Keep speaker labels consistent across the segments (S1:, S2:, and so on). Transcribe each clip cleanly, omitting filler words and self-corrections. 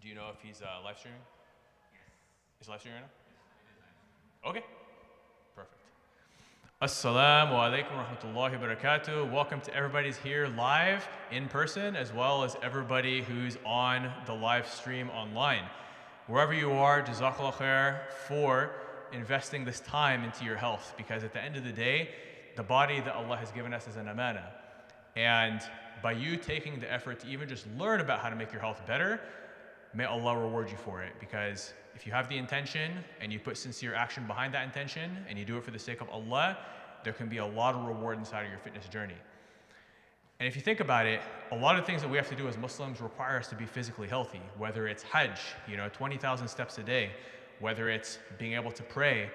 S1: Do you know if he's live streaming?
S2: Yes.
S1: Is he live streaming right
S2: Yes,
S1: now? Okay, perfect. Assalamu alaikum warahmatullahi wabarakatuh. Welcome to everybody's here live in person, as well as everybody who's on the live stream online. Wherever you are, jazakallah khair for investing this time into your health, because at the end of the day, the body that Allah has given us is an amana. And by you taking the effort to even just learn about how to make your health better, may Allah reward you for it. Because if you have the intention and you put sincere action behind that intention and you do it for the sake of Allah, there can be a lot of reward inside of your fitness journey. And if you think about it, a lot of things that we have to do as Muslims require us to be physically healthy, whether it's Hajj, 20,000 steps a day, whether it's being able to pray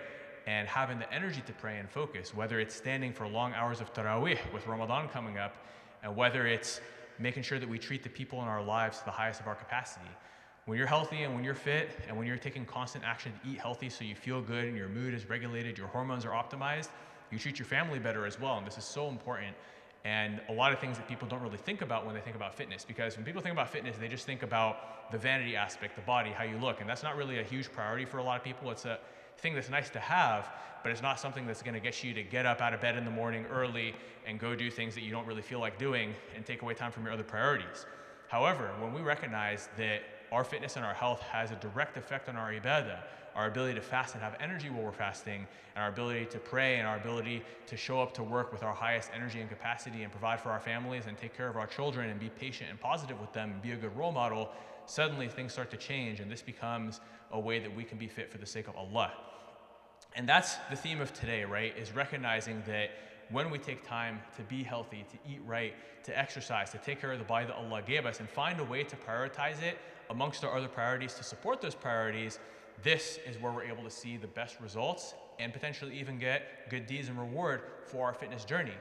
S1: and having the energy to pray and focus, whether it's standing for long hours of Taraweeh with Ramadan coming up, and whether it's making sure that we treat the people in our lives to the highest of our capacity. When you're healthy and when you're fit and when you're taking constant action to eat healthy so you feel good and your mood is regulated, your hormones are optimized, you treat your family better as well. And this is so important. And a lot of things that people don't really think about when they think about fitness, because when people think about fitness, they just think about the vanity aspect, the body, how you look. And that's not really a huge priority for a lot of people. It's a thing that's nice to have, but it's not something that's going to get you to get up out of bed in the morning early and go do things that you don't really feel like doing and take away time from your other priorities. However, when we recognize that our fitness and our health has a direct effect on our ibadah, our ability to fast and have energy while we're fasting, and our ability to pray, and our ability to show up to work with our highest energy and capacity and provide for our families and take care of our children and be patient and positive with them and be a good role model, suddenly things start to change, and this becomes a way that we can be fit for the sake of Allah. And that's the theme of today, right? Is recognizing that when we take time to be healthy, to eat right, to exercise, to take care of the body that Allah gave us, and find a way to prioritize it amongst our other priorities to support those priorities, this is where we're able to see the best results and potentially even get good deeds and reward for our fitness journey.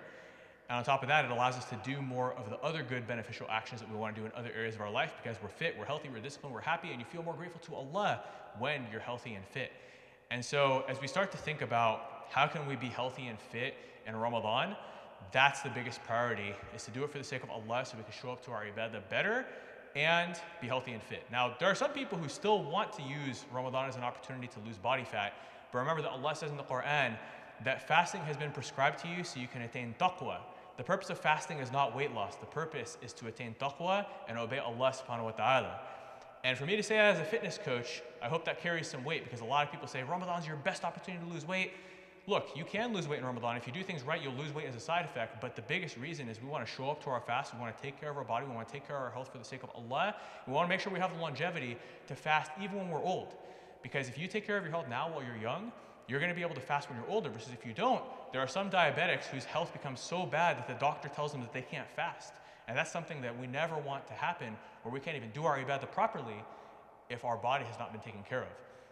S1: And on top of that, it allows us to do more of the other good beneficial actions that we want to do in other areas of our life, because we're fit, we're healthy, we're disciplined, we're happy, and you feel more grateful to Allah when you're healthy and fit. And so as we start to think about how can we be healthy and fit in Ramadan, that's the biggest priority, is to do it for the sake of Allah so we can show up to our ibadah better and be healthy and fit. Now, there are some people who still want to use Ramadan as an opportunity to lose body fat, but remember that Allah says in the Quran that fasting has been prescribed to you so you can attain taqwa. The purpose of fasting is not weight loss. The purpose is to attain taqwa and obey Allah subhanahu wa ta'ala. And for me to say that as a fitness coach, I hope that carries some weight, because a lot of people say Ramadan's your best opportunity to lose weight. Look, you can lose weight in Ramadan. If you do things right, you'll lose weight as a side effect. But the biggest reason is we want to show up to our fast. We want to take care of our body. We want to take care of our health for the sake of Allah. We want to make sure we have the longevity to fast even when we're old. Because if you take care of your health now while you're young, you're going to be able to fast when you're older. Versus if you don't, there are some diabetics whose health becomes so bad that the doctor tells them that they can't fast. And that's something that we never want to happen, where we can't even do our ibadah properly if our body has not been taken care of.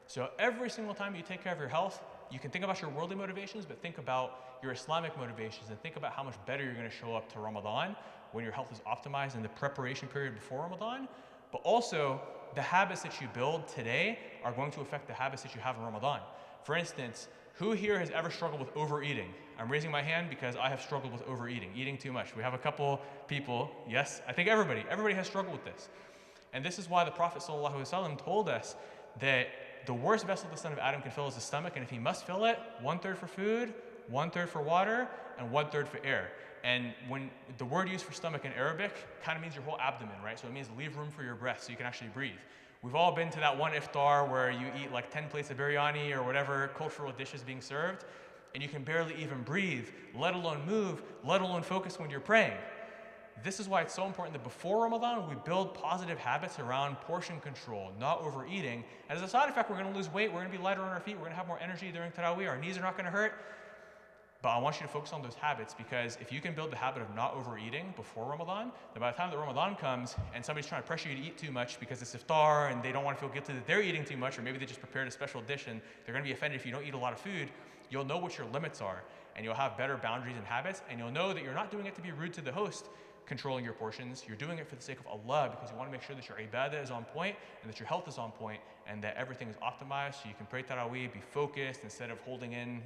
S1: So every single time you take care of your health, you can think about your worldly motivations, but think about your Islamic motivations and think about how much better you're going to show up to Ramadan when your health is optimized in the preparation period before Ramadan. But also, the habits that you build today are going to affect the habits that you have in Ramadan. For instance, who here has ever struggled with overeating? I'm raising my hand because I have struggled with overeating, eating too much. We have a couple people. Yes, I think everybody has struggled with this. And this is why the Prophet ﷺ told us that the worst vessel the son of Adam can fill is the stomach, and if he must fill it, 1/3 for food, 1/3 for water, and 1/3 for air. And when the word used for stomach in Arabic kind of means your whole abdomen, right? So it means leave room for your breath so you can actually breathe. We've all been to that one iftar where you eat like 10 plates of biryani or whatever cultural dish is being served, and you can barely even breathe, let alone move, let alone focus when you're praying. This is why it's so important that before Ramadan, we build positive habits around portion control, not overeating. And as a side effect, we're going to lose weight, we're going to be lighter on our feet, we're going to have more energy during Taraweeh, our knees are not going to hurt. But I want you to focus on those habits, because if you can build the habit of not overeating before Ramadan, then by the time that Ramadan comes and somebody's trying to pressure you to eat too much because it's iftar and they don't want to feel guilty that they're eating too much, or maybe they just prepared a special dish and they're going to be offended if you don't eat a lot of food, you'll know what your limits are, and you'll have better boundaries and habits, and you'll know that you're not doing it to be rude to the host, controlling your portions. You're doing it for the sake of Allah, because you want to make sure that your ibadah is on point and that your health is on point and that everything is optimized so you can pray Taraweeh, be focused instead of holding in,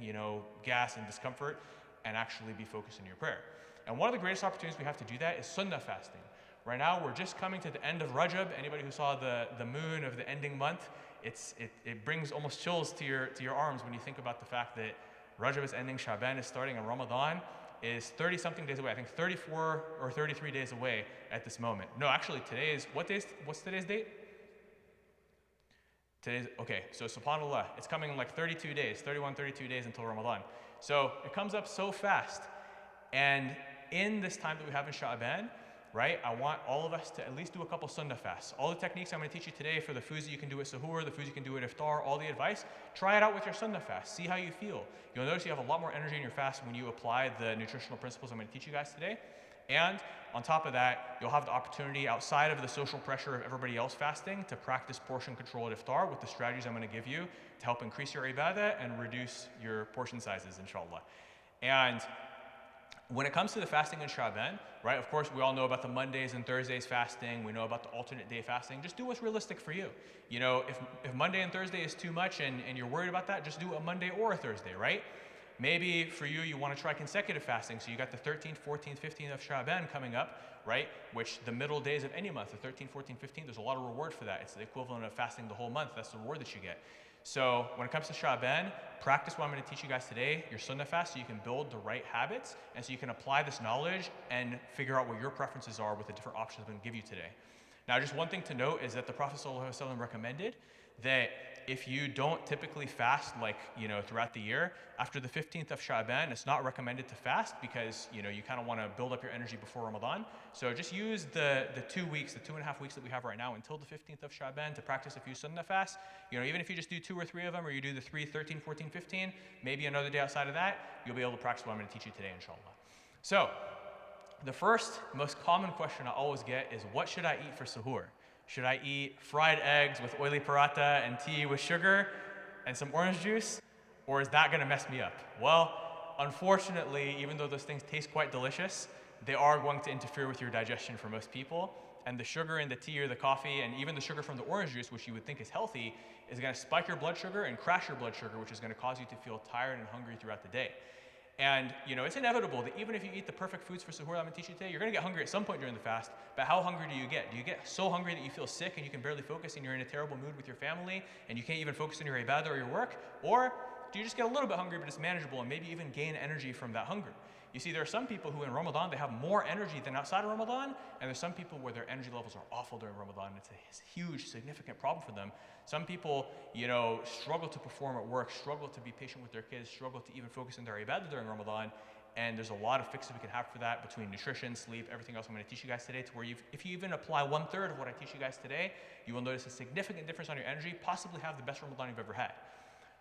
S1: gas and discomfort, and actually be focused in your prayer. And one of the greatest opportunities we have to do that is sunnah fasting. Right now, we're just coming to the end of Rajab. Anybody who saw the moon of the ending month, it brings almost chills to your arms when you think about the fact that Rajab is ending, Shaban is starting, and Ramadan is 30-something days away. I think 34 or 33 days away at this moment. No, actually, what's today's date? Okay, so subhanAllah, it's coming in like 32 days, 31, 32 days until Ramadan. So it comes up so fast. And in this time that we have in Sha'ban, right, I want all of us to at least do a couple sunnah fasts. All the techniques I'm going to teach you today for the foods that you can do at suhoor, the foods you can do at iftar, all the advice, try it out with your sunnah fast. See how you feel. You'll notice you have a lot more energy in your fast when you apply the nutritional principles I'm going to teach you guys today. And on top of that, you'll have the opportunity outside of the social pressure of everybody else fasting to practice portion control at iftar with the strategies I'm going to give you to help increase your ibadah and reduce your portion sizes, inshallah. And when it comes to the fasting in Sha'ban, right, of course, we all know about the Mondays and Thursdays fasting. We know about the alternate day fasting. Just do what's realistic for you. You know, if Monday and Thursday is too much and you're worried about that, just do a Monday or a Thursday, right? Maybe for you want to try consecutive fasting. So you got the 13th, 14th, 15th of Sha'ban coming up, right? Which the middle days of any month, the 13th, 14th, 15th, there's a lot of reward for that. It's the equivalent of fasting the whole month. That's the reward that you get. So when it comes to Sha'ban, practice what I'm going to teach you guys today, your sunnah fast, so you can build the right habits and so you can apply this knowledge and figure out what your preferences are with the different options I'm going to give you today. Now, just one thing to note is that the Prophet ﷺ recommended that if you don't typically fast throughout the year, after the 15th of Sha'ban, it's not recommended to fast because you kind of want to build up your energy before Ramadan. So just use the 2 weeks, the 2.5 weeks that we have right now until the 15th of Sha'ban to practice a few sunnah fasts. Even if you just do 2 or 3 of them, or you do the 3, 13, 14, 15, maybe another day outside of that, you'll be able to practice what I'm going to teach you today, inshallah. So the first, most common question I always get is, what should I eat for suhoor? Should I eat fried eggs with oily paratha and tea with sugar and some orange juice? Or is that going to mess me up? Well, unfortunately, even though those things taste quite delicious, they are going to interfere with your digestion for most people. And the sugar in the tea or the coffee, and even the sugar from the orange juice, which you would think is healthy, is going to spike your blood sugar and crash your blood sugar, which is going to cause you to feel tired and hungry throughout the day. And it's inevitable that even if you eat the perfect foods for suhoor that I'm going to teach you today, you're going to get hungry at some point during the fast. But how hungry do you get? Do you get so hungry that you feel sick and you can barely focus and you're in a terrible mood with your family and you can't even focus on your ibadah or your work? Or do you just get a little bit hungry but it's manageable and maybe even gain energy from that hunger? You see, there are some people who in Ramadan, they have more energy than outside of Ramadan, and there's some people where their energy levels are awful during Ramadan. It's a huge, significant problem for them. Some people, struggle to perform at work, struggle to be patient with their kids, struggle to even focus on their ibadah during Ramadan, and there's a lot of fixes we can have for that between nutrition, sleep, everything else I'm going to teach you guys today, to where if you even apply 1/3 of what I teach you guys today, you will notice a significant difference on your energy, possibly have the best Ramadan you've ever had.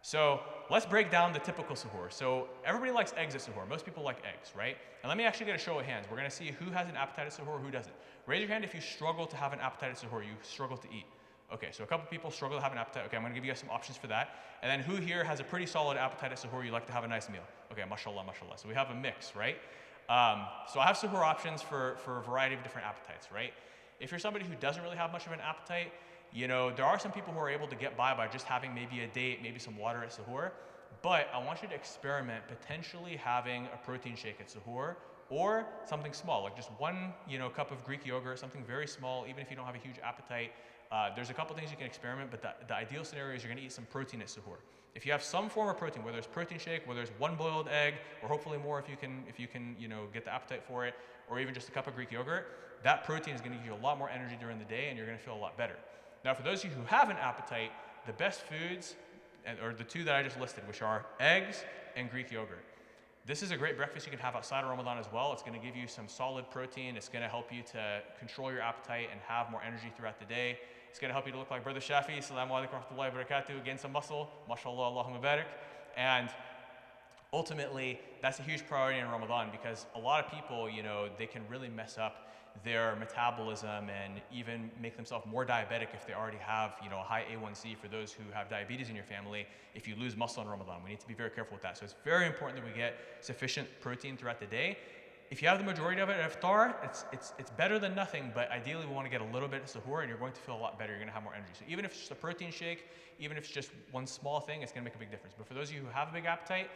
S1: So let's break down the typical suhoor. So everybody likes eggs at suhoor. Most people like eggs, right? And let me actually get a show of hands. We're going to see who has an appetite at suhoor, who doesn't. Raise your hand if you struggle to have an appetite at suhoor, you struggle to eat. Okay, so a couple people struggle to have an appetite. Okay, I'm going to give you guys some options for that. And then who here has a pretty solid appetite at suhoor, you like to have a nice meal? Okay, mashallah, mashallah. So we have a mix, right? So I have suhoor options for a variety of different appetites, right? If you're somebody who doesn't really have much of an appetite, there are some people who are able to get by just having maybe a date, maybe some water at suhoor. But I want you to experiment potentially having a protein shake at suhoor or something small, like just one cup of Greek yogurt, something very small, even if you don't have a huge appetite. There's a couple things you can experiment, but the ideal scenario is you're going to eat some protein at suhoor. If you have some form of protein, whether it's protein shake, whether it's one boiled egg, or hopefully more if you can get the appetite for it, or even just a cup of Greek yogurt, that protein is going to give you a lot more energy during the day, and you're going to feel a lot better. Now, for those of you who have an appetite, the best foods, or the two that I just listed, which are eggs and Greek yogurt. This is a great breakfast you can have outside of Ramadan as well. It's going to give you some solid protein. It's going to help you to control your appetite and have more energy throughout the day. It's going to help you to look like Brother Shafi. Assalamu alaikum wa rahmatullahi wa barakatuh. Gain some muscle. MashaAllah, Allahumma barik. And ultimately, that's a huge priority in Ramadan because a lot of people, they can really mess up their metabolism and even make themselves more diabetic if they already have, a high A1C for those who have diabetes in your family. If you lose muscle in Ramadan, we need to be very careful with that. So it's very important that we get sufficient protein throughout the day. If you have the majority of it at iftar, it's better than nothing, but ideally we want to get a little bit at suhoor and you're going to feel a lot better. You're going to have more energy. So even if it's just a protein shake, even if it's just one small thing, it's going to make a big difference. But for those of you who have a big appetite,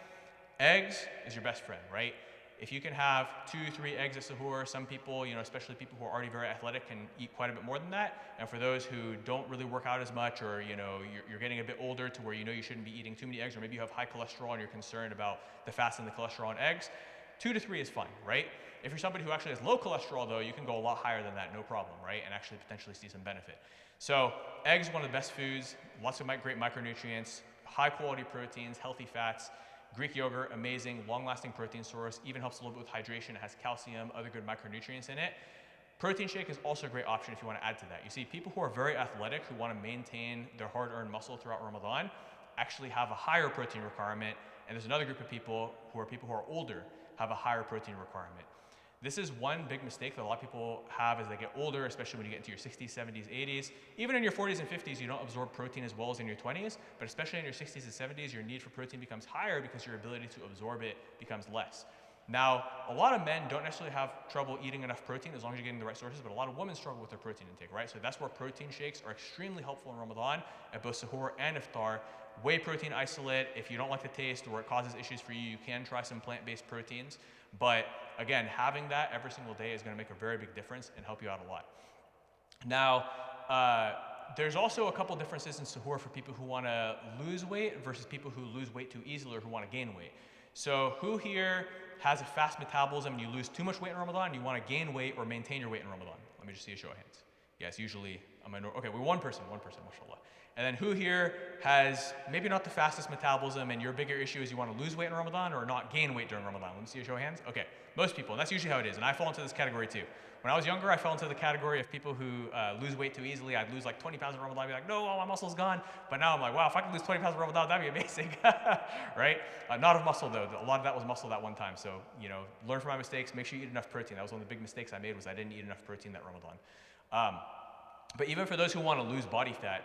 S1: eggs is your best friend, right? If you can have 2-3 eggs at sahur, some people, especially people who are already very athletic, can eat quite a bit more than that. And for those who don't really work out as much, or you're getting a bit older to where you shouldn't be eating too many eggs, or maybe you have high cholesterol and you're concerned about the fats and the cholesterol in eggs, 2 to 3 is fine, right? If you're somebody who actually has low cholesterol though, you can go a lot higher than that, no problem, right? And actually potentially see some benefit. So eggs, one of the best foods, lots of great micronutrients, high quality proteins, healthy fats. Greek yogurt, amazing, long-lasting protein source, even helps a little bit with hydration. It has calcium, other good micronutrients in it. Protein shake is also a great option if you want to add to that. You see, people who are very athletic, who want to maintain their hard-earned muscle throughout Ramadan, actually have a higher protein requirement. And there's another group of people who are older, have a higher protein requirement. This is one big mistake that a lot of people have as they get older, especially when you get into your 60s, 70s, 80s. Even in your 40s and 50s, you don't absorb protein as well as in your 20s, but especially in your 60s and 70s, your need for protein becomes higher because your ability to absorb it becomes less. Now, a lot of men don't necessarily have trouble eating enough protein as long as you're getting the right sources, but a lot of women struggle with their protein intake, right? So that's where protein shakes are extremely helpful in Ramadan at both sahur and iftar. Whey protein isolate, if you don't like the taste or it causes issues for you, you can try some plant-based proteins. But again, having that every single day is going to make a very big difference and help you out a lot. Now, there's also a couple differences in sahur for people who want to lose weight versus people who lose weight too easily or who want to gain weight. So who here has a fast metabolism and you lose too much weight in Ramadan and you want to gain weight or maintain your weight in Ramadan? Let me just see a show of hands. Yes, usually, okay, we're one person, mashallah. And then who here has maybe not the fastest metabolism and your bigger issue is you want to lose weight in Ramadan or not gain weight during Ramadan? Let me see a show of hands. Okay, most people, and that's usually how it is. And I fall into this category too. When I was younger, I fell into the category of people who lose weight too easily. I'd lose like 20 pounds in Ramadan, I'd be like, no, all my muscle's gone. But now I'm like, wow, if I could lose 20 pounds in Ramadan, that'd be amazing, right? Not of muscle though. A lot of that was muscle that one time. So, learn from my mistakes, make sure you eat enough protein. That was one of the big mistakes I made was I didn't eat enough protein that Ramadan. But even for those who want to lose body fat,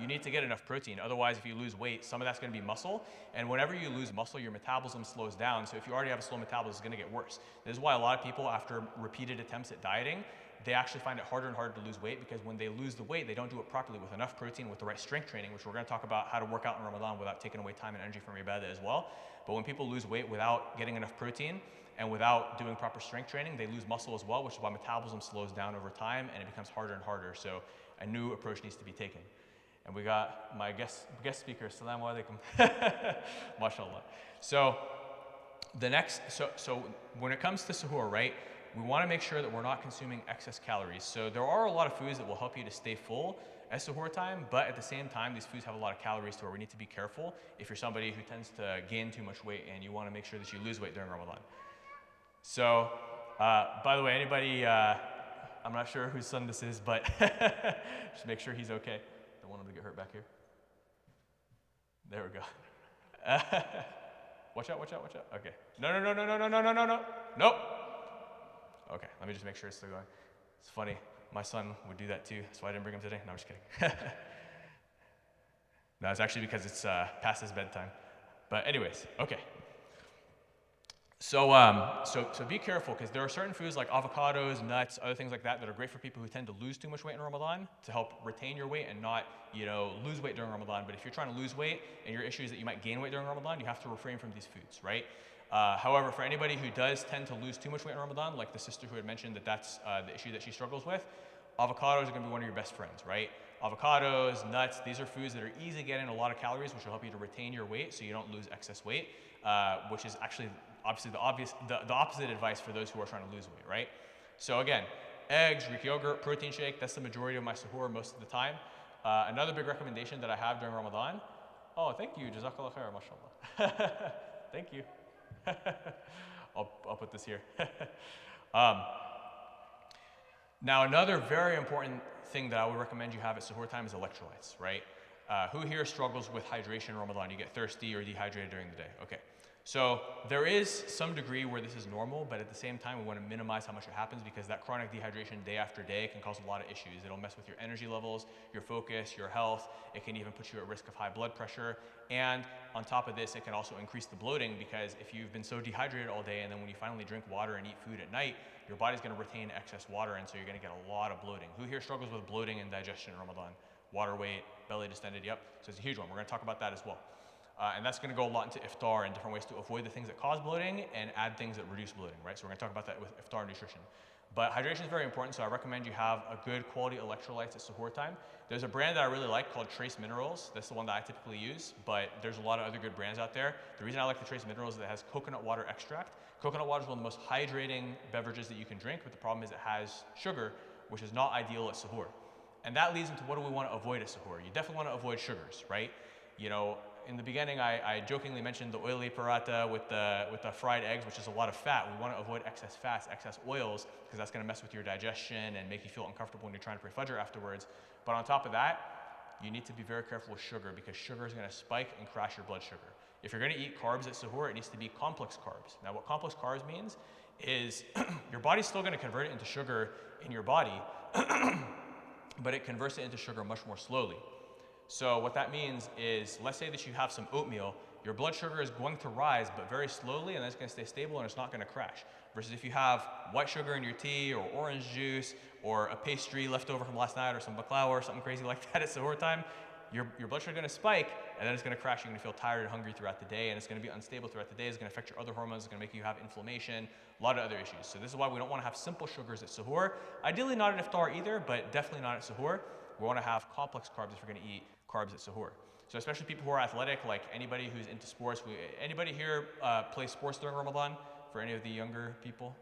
S1: you need to get enough protein. Otherwise, if you lose weight, some of that's going to be muscle. And whenever you lose muscle, your metabolism slows down. So if you already have a slow metabolism, it's going to get worse. This is why a lot of people, after repeated attempts at dieting, they actually find it harder and harder to lose weight because when they lose the weight, they don't do it properly with enough protein, with the right strength training, which we're going to talk about how to work out in Ramadan without taking away time and energy from your ibadah as well. But when people lose weight without getting enough protein, and without doing proper strength training, they lose muscle as well, which is why metabolism slows down over time and it becomes harder and harder. So a new approach needs to be taken. And we got my guest speaker, Assalamu alaikum. MashaAllah. So so when it comes to sahur, right, we want to make sure that we're not consuming excess calories. So there are a lot of foods that will help you to stay full at sahur time, but at the same time, these foods have a lot of calories to where we need to be careful if you're somebody who tends to gain too much weight and you want to make sure that you lose weight during Ramadan. So, by the way, anybody, I'm not sure whose son this is, but just make sure he's okay. Don't want him to get hurt back here. There we go. Watch out. Okay. No. Nope. Okay, let me just make sure it's still going. It's funny, my son would do that too, so I didn't bring him today. No, I'm just kidding. No, it's actually because it's past his bedtime. But anyways, okay. So be careful because there are certain foods like avocados, nuts, other things like that that are great for people who tend to lose too much weight in Ramadan to help retain your weight and not, lose weight during Ramadan. But if you're trying to lose weight and your issue is that you might gain weight during Ramadan, you have to refrain from these foods, right? However, for anybody who does tend to lose too much weight in Ramadan, like the sister who had mentioned that that's the issue that she struggles with, avocados are going to be one of your best friends, right? Avocados, nuts, these are foods that are easy to get in a lot of calories, which will help you to retain your weight so you don't lose excess weight, which is actually obviously the opposite advice for those who are trying to lose weight, right? So again, eggs, Greek yogurt, protein shake, that's the majority of my sahur most of the time. Another big recommendation that I have during Ramadan, oh, thank you, Jazakallah khair, mashallah. Thank you. I'll put this here. Now, another very important thing that I would recommend you have at sahur time is electrolytes, right? Who here struggles with hydration in Ramadan? You get thirsty or dehydrated during the day? Okay. So there is some degree where this is normal, but at the same time, we want to minimize how much it happens because that chronic dehydration day after day can cause a lot of issues. It'll mess with your energy levels, your focus, your health. It can even put you at risk of high blood pressure. And on top of this, it can also increase the bloating because if you've been so dehydrated all day and then when you finally drink water and eat food at night, your body's going to retain excess water and so you're going to get a lot of bloating. Who here struggles with bloating and digestion in Ramadan? Water weight, belly distended, yep. So it's a huge one. We're going to talk about that as well. And that's going to go a lot into iftar and different ways to avoid the things that cause bloating and add things that reduce bloating, right? So we're going to talk about that with iftar nutrition. But hydration is very important, so I recommend you have a good quality electrolytes at suhoor time. There's a brand that I really like called Trace Minerals. That's the one that I typically use, but there's a lot of other good brands out there. The reason I like the Trace Minerals is it has coconut water extract. Coconut water is one of the most hydrating beverages that you can drink, but the problem is it has sugar, which is not ideal at suhoor. And that leads into what do we want to avoid at suhoor? You definitely want to avoid sugars, right? You know, in the beginning, I jokingly mentioned the oily paratha with the fried eggs, which is a lot of fat. We want to avoid excess fats, excess oils, because that's going to mess with your digestion and make you feel uncomfortable when you're trying to pray Fajr afterwards. But on top of that, you need to be very careful with sugar, because sugar is going to spike and crash your blood sugar. If you're going to eat carbs at suhoor, it needs to be complex carbs. Now, what complex carbs means is your body's still going to convert it into sugar in your body, but it converts it into sugar much more slowly. So what that means is, let's say that you have some oatmeal, your blood sugar is going to rise, but very slowly, and then it's going to stay stable and it's not going to crash. Versus if you have white sugar in your tea or orange juice or a pastry left over from last night or some baklava or something crazy like that at suhoor time, your blood sugar is going to spike, and then it's going to crash. You're going to feel tired and hungry throughout the day, and it's going to be unstable throughout the day. It's going to affect your other hormones. It's going to make you have inflammation, a lot of other issues. So this is why we don't want to have simple sugars at suhoor. Ideally not at iftar either, but definitely not at suhoor. We want to have complex carbs if we're going to eat carbs at suhoor. So especially people who are athletic, like anybody who's into sports. Anybody here play sports during Ramadan? For any of the younger people?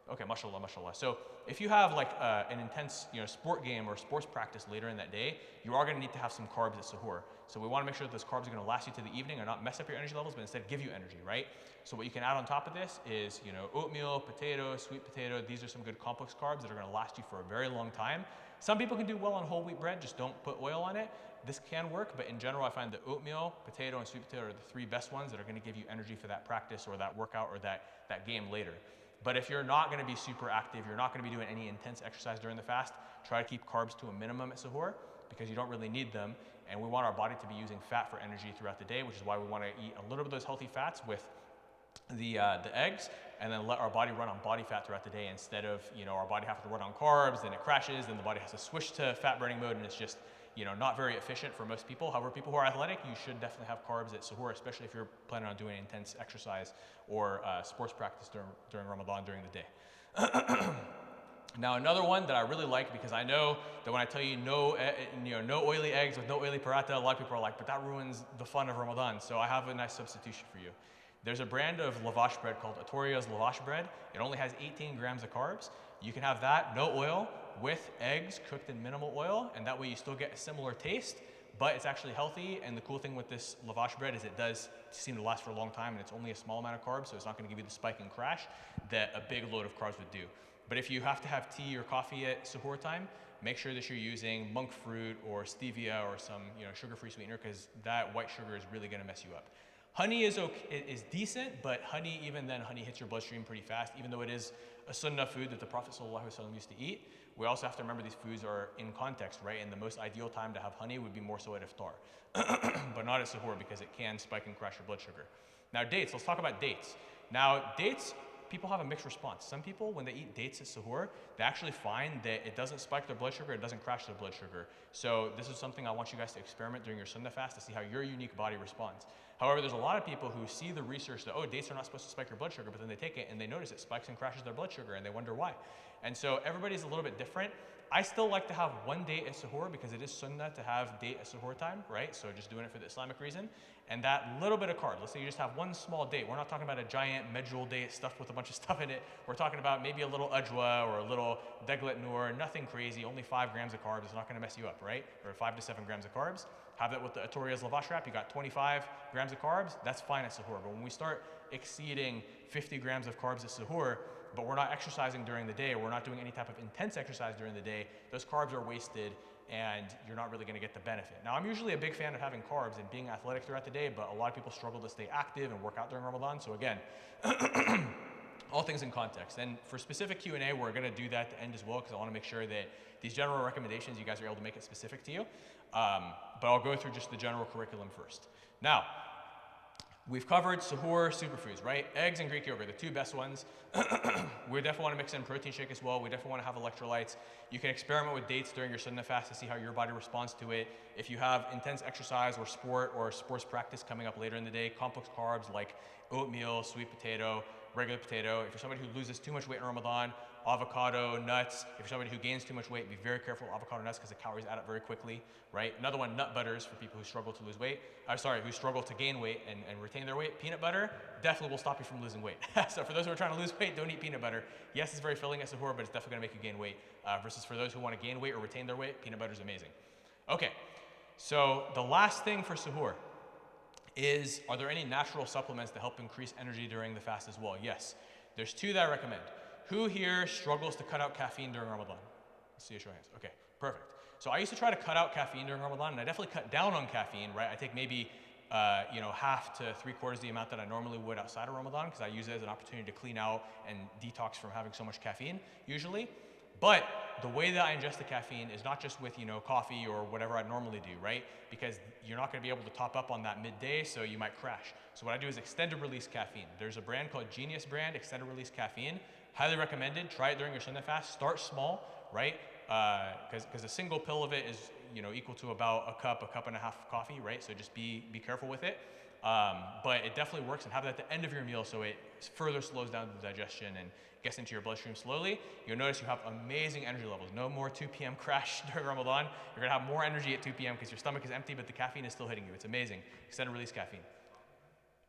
S1: Okay, mashallah, mashallah. So if you have like an intense sport game or sports practice later in that day, you are going to need to have some carbs at suhoor. So we want to make sure that those carbs are going to last you to the evening and not mess up your energy levels, but instead give you energy, right? So what you can add on top of this is oatmeal, potato, sweet potato. These are some good complex carbs that are going to last you for a very long time. Some people can do well on whole wheat bread, just don't put oil on it. This can work, but in general, I find that oatmeal, potato, and sweet potato are the three best ones that are going to give you energy for that practice or that workout or that game later. But if you're not going to be super active, you're not going to be doing any intense exercise during the fast, try to keep carbs to a minimum at suhoor, because you don't really need them. And we want our body to be using fat for energy throughout the day, which is why we want to eat a little bit of those healthy fats with the eggs, and then let our body run on body fat throughout the day instead of our body having to run on carbs, then it crashes, then the body has to switch to fat burning mode, and it's just not very efficient for most people. However, people who are athletic, you should definitely have carbs at suhoor, especially if you're planning on doing intense exercise or sports practice during Ramadan during the day. Now, another one that I really like, because I know that when I tell you no oily eggs with no oily paratha, a lot of people are like, but that ruins the fun of Ramadan. So I have a nice substitution for you. There's a brand of lavash bread called Atoria's Lavash Bread. It only has 18 grams of carbs. You can have that, no oil, with eggs cooked in minimal oil, and that way you still get a similar taste, but it's actually healthy. And the cool thing with this lavash bread is it does seem to last for a long time, and it's only a small amount of carbs, so it's not going to give you the spike and crash that a big load of carbs would do. But if you have to have tea or coffee at suhoor time, make sure that you're using monk fruit or stevia or some sugar-free sweetener, because that white sugar is really going to mess you up. Honey is decent, but honey, even then, honey hits your bloodstream pretty fast, even though it is a sunnah food that the Prophet ﷺ used to eat. We also have to remember these foods are in context, right? And the most ideal time to have honey would be more so at iftar, but not at suhoor, because it can spike and crash your blood sugar. Now, dates. Let's talk about dates. Now, dates, people have a mixed response. Some people, when they eat dates at suhoor, they actually find that it doesn't spike their blood sugar, it doesn't crash their blood sugar. So this is something I want you guys to experiment during your sunnah fast to see how your unique body responds. However, there's a lot of people who see the research that, dates are not supposed to spike your blood sugar, but then they take it and they notice it spikes and crashes their blood sugar, and they wonder why. And so everybody's a little bit different. I still like to have one date at suhoor, because it is sunnah to have date at suhoor time, right? So just doing it for the Islamic reason. And that little bit of carb, let's say you just have one small date. We're not talking about a giant medjool date stuffed with a bunch of stuff in it. We're talking about maybe a little ajwa or a little deglet nur, nothing crazy, only 5 grams of carbs. It's not going to mess you up, right? Or 5 to 7 grams of carbs. Have that with the Atoria's Lavash wrap. You got 25 grams of carbs. That's fine at suhoor. But when we start exceeding 50 grams of carbs at suhoor, but we're not exercising during the day, or we're not doing any type of intense exercise during the day, those carbs are wasted and you're not really going to get the benefit. Now, I'm usually a big fan of having carbs and being athletic throughout the day, but a lot of people struggle to stay active and work out during Ramadan. So again, all things in context. And for specific Q&A, we're going to do that at the end as well, because I want to make sure that these general recommendations, you guys are able to make it specific to you. But I'll go through just the general curriculum first. Now, We've covered sahur superfoods, right? Eggs and Greek yogurt, the two best ones. We definitely want to mix in protein shake as well. We definitely want to have electrolytes. You can experiment with dates during your Sunnah fast to see how your body responds to it. If you have intense exercise or sport or sports practice coming up later in the day, complex carbs like oatmeal, sweet potato, regular potato. If you're somebody who loses too much weight in Ramadan, avocado, nuts. If you're somebody who gains too much weight, be very careful with avocado nuts because the calories add up very quickly, right? Another one, nut butters for people who struggle to lose weight. Who struggle to gain weight and retain their weight. Peanut butter definitely will stop you from losing weight. So for those who are trying to lose weight, don't eat peanut butter. Yes, it's very filling at sahur, but it's definitely gonna make you gain weight. Versus for those who wanna gain weight or retain their weight, peanut butter is amazing. Okay, so the last thing for sahur is, are there any natural supplements that help increase energy during the fast as well? Yes, there's two that I recommend. Who here struggles to cut out caffeine during Ramadan? Let's see a show of hands. Okay, perfect. So I used to try to cut out caffeine during Ramadan, and I definitely cut down on caffeine, right? I take maybe half to 3/4 the amount that I normally would outside of Ramadan because I use it as an opportunity to clean out and detox from having so much caffeine usually. But the way that I ingest the caffeine is not just with coffee or whatever I normally do, right? Because you're not going to be able to top up on that midday, so you might crash. So what I do is extended release caffeine. There's a brand called Genius brand, extended release caffeine. Highly recommended. Try it during your Sunnah fast. Start small, right? Because a single pill of it is equal to about a cup and a half of coffee, right? So just be careful with it. But it definitely works, and have it at the end of your meal so it further slows down the digestion and gets into your bloodstream slowly. You'll notice you have amazing energy levels. No more 2 p.m. crash during Ramadan. You're gonna have more energy at 2 p.m. because your stomach is empty, but the caffeine is still hitting you. It's amazing. Extended release caffeine.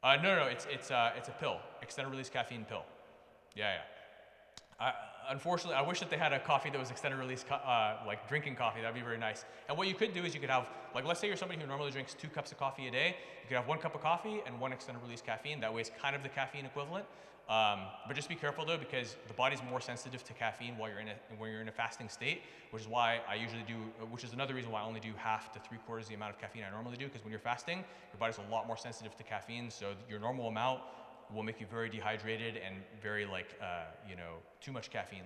S1: No, it's a pill. Extended release caffeine pill. Yeah. Unfortunately, I wish that they had a coffee that was extended release, like drinking coffee. That'd be very nice. And what you could do is you could have, like, let's say you're somebody who normally drinks 2 cups of coffee a day. You could have 1 cup of coffee and 1 extended release caffeine. That way it's kind of the caffeine equivalent. But just be careful though, because the body's more sensitive to caffeine when you're in a fasting state, which is why I usually do, which is another reason why I only do half to 3/4 the amount of caffeine I normally do, because when you're fasting, your body's a lot more sensitive to caffeine. So your normal amount will make you very dehydrated and very too much caffeine,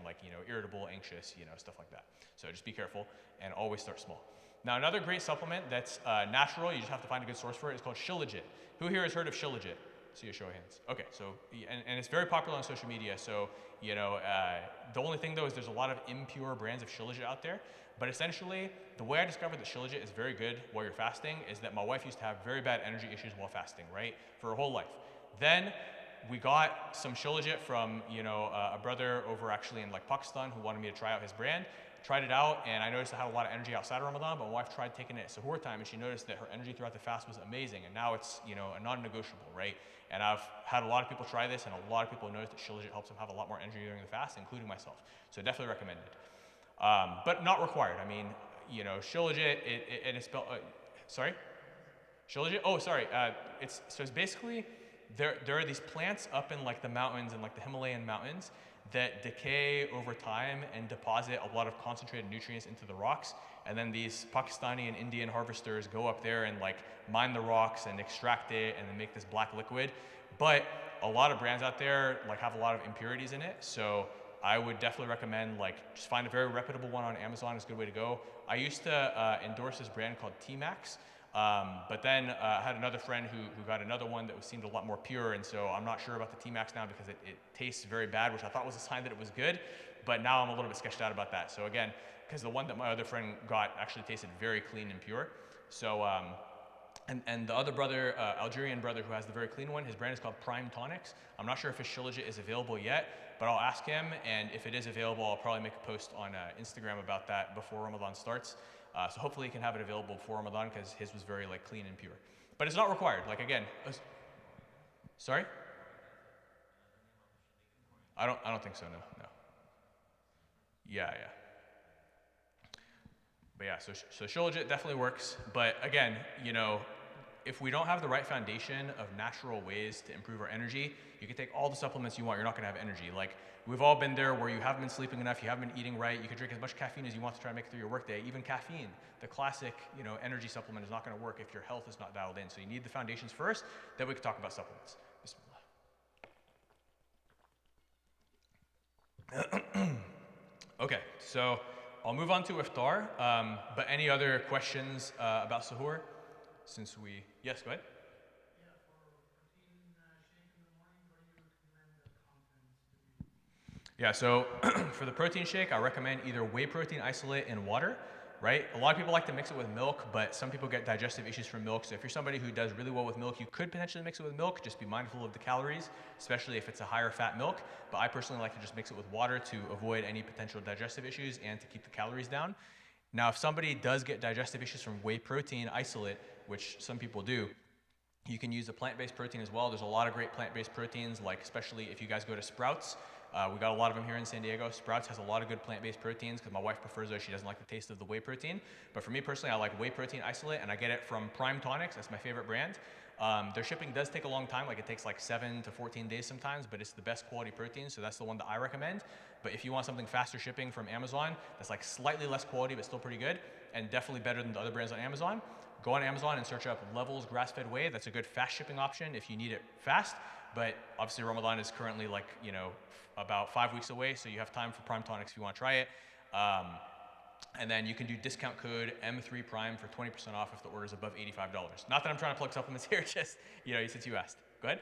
S1: irritable, anxious, stuff like that. So just be careful and always start small. Now another great supplement that's natural, you just have to find a good source for it, is called Shilajit. Who here has heard of Shilajit? See a show of hands. Okay, so, and it's very popular on social media, so, the only thing though is there's a lot of impure brands of Shilajit out there, but essentially, the way I discovered that Shilajit is very good while you're fasting is that my wife used to have very bad energy issues while fasting, right? For her whole life. Then we got some Shilajit from, a brother over actually in Pakistan who wanted me to try out his brand. Tried it out, and I noticed I had a lot of energy outside of Ramadan, but my wife tried taking it at sahur time, and she noticed that her energy throughout the fast was amazing, and now it's, a non-negotiable, right? And I've had a lot of people try this, and a lot of people noticed that Shilajit helps them have a lot more energy during the fast, including myself. So definitely recommended. But not required. I mean, Shilajit, and it's spelled, sorry? Shilajit? Oh, sorry. It's basically, there are these plants up in the mountains and the Himalayan mountains that decay over time and deposit a lot of concentrated nutrients into the rocks. And then these Pakistani and Indian harvesters go up there and mine the rocks and extract it and then make this black liquid. But a lot of brands out there have a lot of impurities in it. So I would definitely recommend just find a very reputable one on Amazon. It's a good way to go. I used to endorse this brand called T-Max. But then I had another friend who got another one that seemed a lot more pure, and so I'm not sure about the T-Max now because it tastes very bad, which I thought was a sign that it was good, but now I'm a little bit sketched out about that. So again, because the one that my other friend got actually tasted very clean and pure. So, and the other brother, Algerian brother who has the very clean one, his brand is called Prime Tonics. I'm not sure if his Shilajit is available yet, but I'll ask him, and if it is available, I'll probably make a post on Instagram about that before Ramadan starts. So hopefully you can have it available before Ramadan because his was very clean and pure. But it's not required. Again, sorry? I don't think so. No. Yeah. But yeah, so Shilajit definitely works. But again, if we don't have the right foundation of natural ways to improve our energy, you can take all the supplements you want, you're not gonna have energy. We've all been there where you haven't been sleeping enough, you haven't been eating right, you can drink as much caffeine as you want to try to make it through your workday. Even caffeine, the classic, energy supplement is not gonna work if your health is not dialed in. So you need the foundations first, then we can talk about supplements. Bismillah. Okay, so I'll move on to iftar, but any other questions about sahur? Yes, go ahead.
S2: Yeah, for protein
S1: Yeah, so for the protein shake, I recommend either whey protein isolate and water, right? A lot of people like to mix it with milk, but some people get digestive issues from milk. So if you're somebody who does really well with milk, you could potentially mix it with milk. Just be mindful of the calories, especially if it's a higher fat milk. But I personally like to just mix it with water to avoid any potential digestive issues and to keep the calories down. Now, if somebody does get digestive issues from whey protein isolate, which some people do, you can use a plant-based protein as well. There's a lot of great plant-based proteins, like especially if you guys go to Sprouts. We got a lot of them here in San Diego. Sprouts has a lot of good plant-based proteins because my wife prefers those. She doesn't like the taste of the whey protein. But for me personally, I like whey protein isolate, and I get it from Prime Tonics. That's my favorite brand. Their shipping does take a long time. Like it takes like 7 to 14 days sometimes, but it's the best quality protein, so that's the one that I recommend. But if you want something faster shipping from Amazon, that's like slightly less quality, but still pretty good, and definitely better than the other brands on Amazon, go on Amazon and search up Levels grass-fed whey. That's a good fast shipping option if you need it fast. But obviously Ramadan is currently like, you know, about 5 weeks away, so you have time for Prime Tonics if you want to try it. And then you can do discount code M3 Prime for 20% off if the order is above $85. Not that I'm trying to plug supplements here, just, you know, since you asked. Go ahead.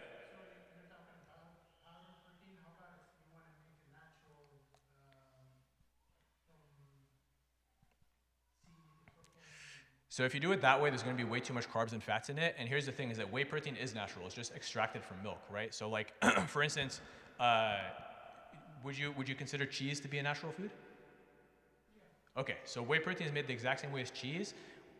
S1: So if you do it that way, there's going to be way too much carbs and fats in it. And here's the thing: is that whey protein is natural. It's just extracted from milk, right? So like, for instance, would you consider cheese to be a natural food? Okay, so whey protein is made the exact same way as cheese.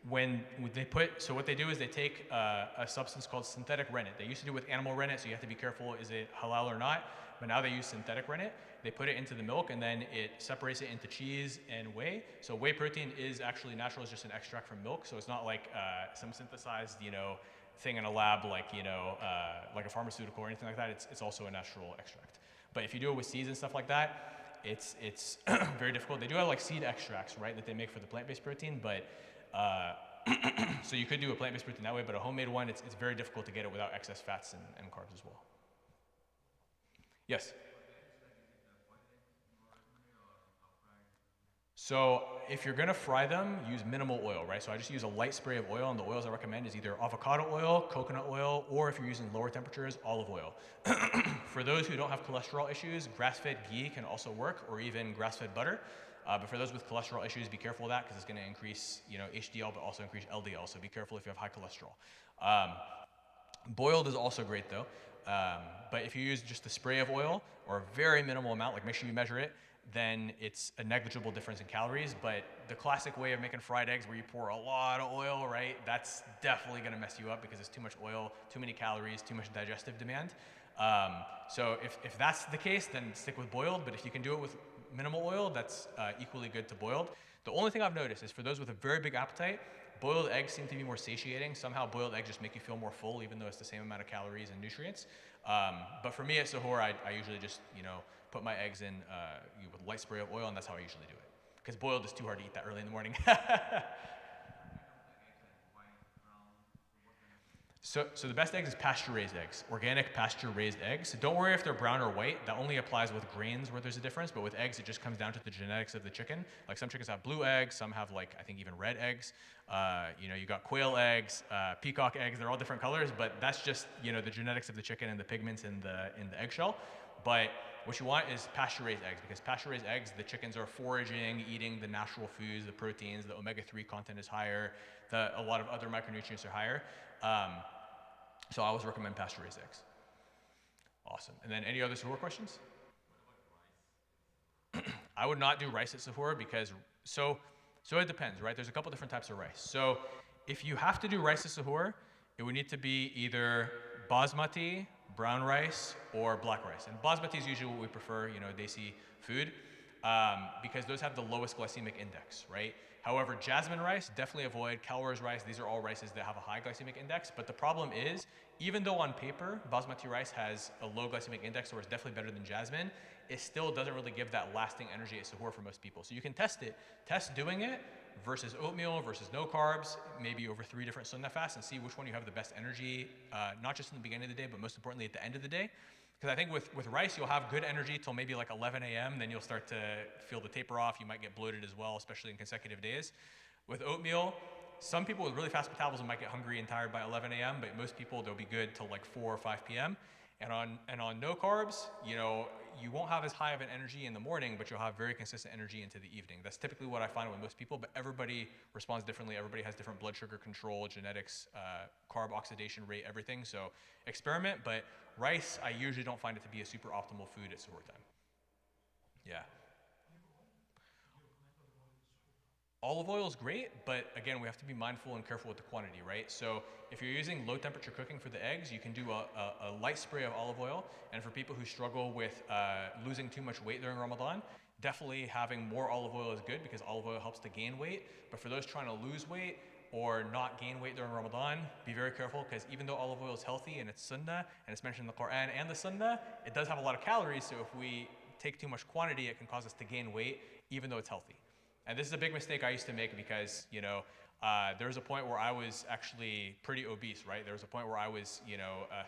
S1: So what they do is they take a substance called synthetic rennet. They used to do it with animal rennet, so you have to be careful, is it halal or not? But now they use synthetic rennet. They put it into the milk and then it separates it into cheese and whey. So whey protein is actually natural, it's just an extract from milk. So it's not like some synthesized, you know, thing in a lab like, you know, like a pharmaceutical or anything like that. It's also a natural extract. But if you do it with seeds and stuff like that, it's very difficult. They do have like seed extracts, right, that they make for the plant-based protein, but so you could do a plant-based protein that way, but a homemade one, it's very difficult to get it without excess fats and carbs as well. Yes? So if you're gonna fry them, use minimal oil, right? So I just use a light spray of oil, and the oils I recommend is either avocado oil, coconut oil, or if you're using lower temperatures, olive oil. For those who don't have cholesterol issues, grass-fed ghee can also work, or even grass-fed butter. But for those with cholesterol issues, be careful of that because it's going to increase, you know, HDL, but also increase LDL. So be careful if you have high cholesterol. Boiled is also great though. But if you use just a spray of oil or a very minimal amount, like make sure you measure it, then it's a negligible difference in calories. But the classic way of making fried eggs where you pour a lot of oil, right? That's definitely going to mess you up because it's too much oil, too many calories, too much digestive demand. So if that's the case, then stick with boiled. But if you can do it with minimal oil, that's equally good to boiled. The only thing I've noticed is for those with a very big appetite, boiled eggs seem to be more satiating. Somehow boiled eggs just make you feel more full, even though it's the same amount of calories and nutrients. But for me at Sahur, I usually just, you know, put my eggs in with a light spray of oil, and that's how I usually do it. Because boiled is too hard to eat that early in the morning. So the best eggs is pasture-raised eggs, organic pasture-raised eggs. So don't worry if they're brown or white. That only applies with grains where there's a difference, but with eggs, it just comes down to the genetics of the chicken. Like some chickens have blue eggs, some have like, I think even red eggs. You know, you got quail eggs, peacock eggs, they're all different colors, but that's just, you know, the genetics of the chicken and the pigments in the eggshell. But what you want is pasture-raised eggs, because pasture-raised eggs, the chickens are foraging, eating the natural foods, the proteins, the omega-3 content is higher, a lot of other micronutrients are higher. So I always recommend pasture-raised eggs. Awesome. And then any other Sahur questions? I would not do rice at Sahur because, so it depends, right? There's a couple different types of rice. So if you have to do rice at Sahur, it would need to be either basmati, brown rice, or black rice. And basmati is usually what we prefer, you know, desi food, because those have the lowest glycemic index, right? However, jasmine rice, definitely avoid. Calor's rice, these are all rices that have a high glycemic index. But the problem is, even though on paper, basmati rice has a low glycemic index, or it's definitely better than jasmine, it still doesn't really give that lasting energy at Sahur for most people. So you can test it. Test doing it versus oatmeal versus no carbs, maybe over 3 different sunnah fasts, and see which one you have the best energy, not just in the beginning of the day, but most importantly at the end of the day. Because I think with rice, you'll have good energy till maybe like 11 a.m. Then you'll start to feel the taper off. You might get bloated as well, especially in consecutive days. With oatmeal, some people with really fast metabolism might get hungry and tired by 11 a.m., but most people, they'll be good till like 4 or 5 p.m. And on no carbs, you won't have as high of an energy in the morning, but you'll have very consistent energy into the evening. That's typically what I find with most people, but everybody responds differently. Everybody has different blood sugar control, genetics, carb oxidation rate, everything. So experiment, but rice, I usually don't find it to be a super optimal food at suhoor time. Yeah. Olive oil is great, but again, we have to be mindful and careful with the quantity, right? So if you're using low temperature cooking for the eggs, you can do a light spray of olive oil. And for people who struggle with losing too much weight during Ramadan, definitely having more olive oil is good because olive oil helps to gain weight. But for those trying to lose weight or not gain weight during Ramadan, be very careful because even though olive oil is healthy and it's sunnah, and it's mentioned in the Quran and the sunnah, it does have a lot of calories. So if we take too much quantity, it can cause us to gain weight, even though it's healthy. And this is a big mistake I used to make because, there was a point where I was actually pretty obese, right? There was a point where I was,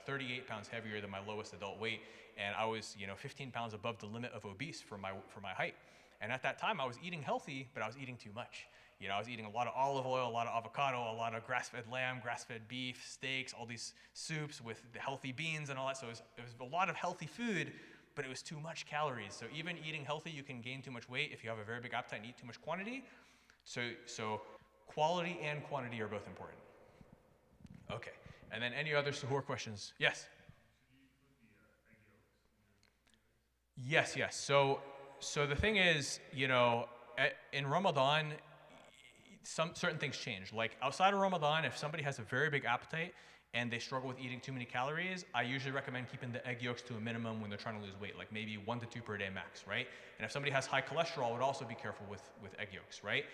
S1: 38 pounds heavier than my lowest adult weight, and I was, 15 pounds above the limit of obese for my height. And at that time, I was eating healthy, but I was eating too much. I was eating a lot of olive oil, a lot of avocado, a lot of grass-fed lamb, grass-fed beef, steaks, all these soups with the healthy beans and all that. So it was a lot of healthy food, but it was too much calories. So even eating healthy, you can gain too much weight if you have a very big appetite and eat too much quantity. So quality and quantity are both important. Okay, and then any other suhoor questions? Yes? Yes. So the thing is, in Ramadan, some certain things change. Like outside of Ramadan, if somebody has a very big appetite and they struggle with eating too many calories, I usually recommend keeping the egg yolks to a minimum when they're trying to lose weight, like maybe 1 to 2 per day max, right? And if somebody has high cholesterol, I would also be careful with egg yolks, right?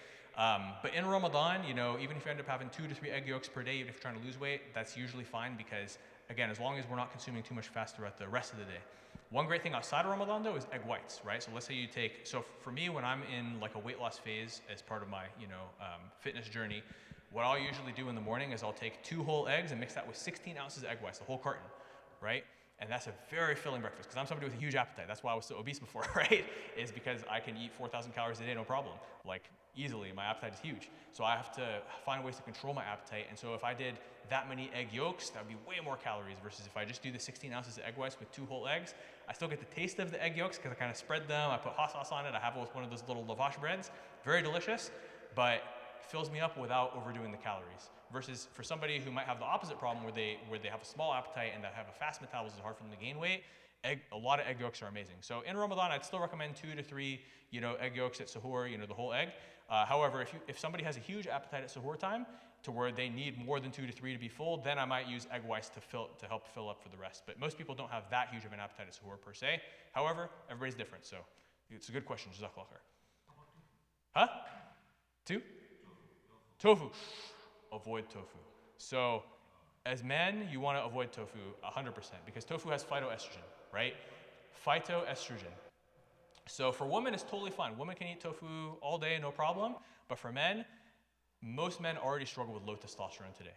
S1: But in Ramadan, even if you end up having 2 to 3 egg yolks per day, even if you're trying to lose weight, that's usually fine because, again, as long as we're not consuming too much fat throughout the rest of the day. One great thing outside of Ramadan, though, is egg whites, right? So let's say so for me, when I'm in like a weight loss phase as part of my, fitness journey, what I'll usually do in the morning is I'll take 2 whole eggs and mix that with 16 ounces of egg whites, the whole carton, right? And that's a very filling breakfast because I'm somebody with a huge appetite. That's why I was so obese before, right? Is because I can eat 4,000 calories a day, no problem. Like easily, my appetite is huge. So I have to find ways to control my appetite. And so if I did that many egg yolks, that would be way more calories versus if I just do the 16 ounces of egg whites with 2 whole eggs. I still get the taste of the egg yolks because I kind of spread them. I put hot sauce on it. I have it with one of those little lavash breads. Very delicious, but fills me up without overdoing the calories. Versus for somebody who might have the opposite problem where they have a small appetite and that have a fast metabolism, it's hard for them to gain weight, a lot of egg yolks are amazing. So in Ramadan, I'd still recommend 2 to 3, egg yolks at suhoor, the whole egg. However, if somebody has a huge appetite at suhoor time to where they need more than 2 to 3 to be full, then I might use egg whites to help fill up for the rest. But most people don't have that huge of an appetite at suhoor per se. However, everybody's different, so it's a good question. Jazakallah khair. Huh? 2? Tofu. Avoid tofu. So as men, you want to avoid tofu 100% because tofu has phytoestrogen, right? Phytoestrogen. So for women, it's totally fine. Women can eat tofu all day, no problem. But for men, most men already struggle with low testosterone today.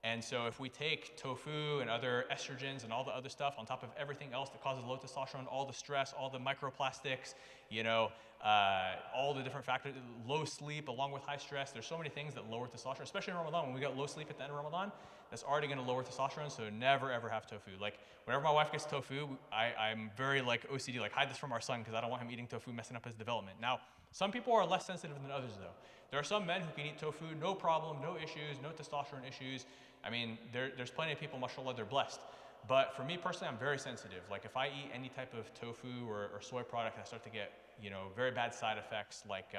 S1: And so if we take tofu and other estrogens and all the other stuff on top of everything else that causes low testosterone, all the stress, all the microplastics, all the different factors, low sleep along with high stress, there's so many things that lower testosterone, especially in Ramadan. When we get low sleep at the end of Ramadan, that's already going to lower testosterone, so never ever have tofu. Like whenever my wife gets tofu, I'm very like OCD, like hide this from our son because I don't want him eating tofu, messing up his development. Now, some people are less sensitive than others though. There are some men who can eat tofu, no problem, no issues, no testosterone issues. I mean, there's plenty of people, mashallah, they're blessed. But for me personally, I'm very sensitive. Like if I eat any type of tofu or soy product, I start to get, very bad side effects. Like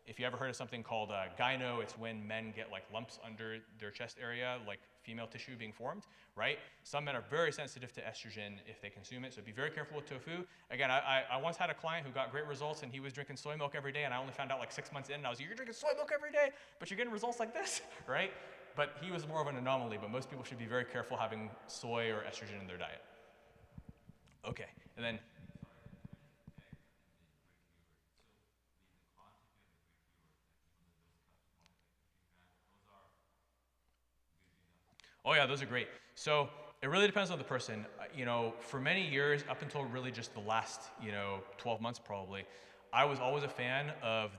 S1: if you ever heard of something called gyno, it's when men get like lumps under their chest area, like female tissue being formed, right? Some men are very sensitive to estrogen if they consume it, so be very careful with tofu. Again, I once had a client who got great results and he was drinking soy milk every day, and I only found out like 6 months in, and I was like, you're drinking soy milk every day, but you're getting results like this, right? But he was more of an anomaly, but most people should be very careful having soy or estrogen in their diet. Okay, and then, oh yeah, those are great. So it really depends on the person. For many years, up until really just the last, 12 months probably, I was always a fan of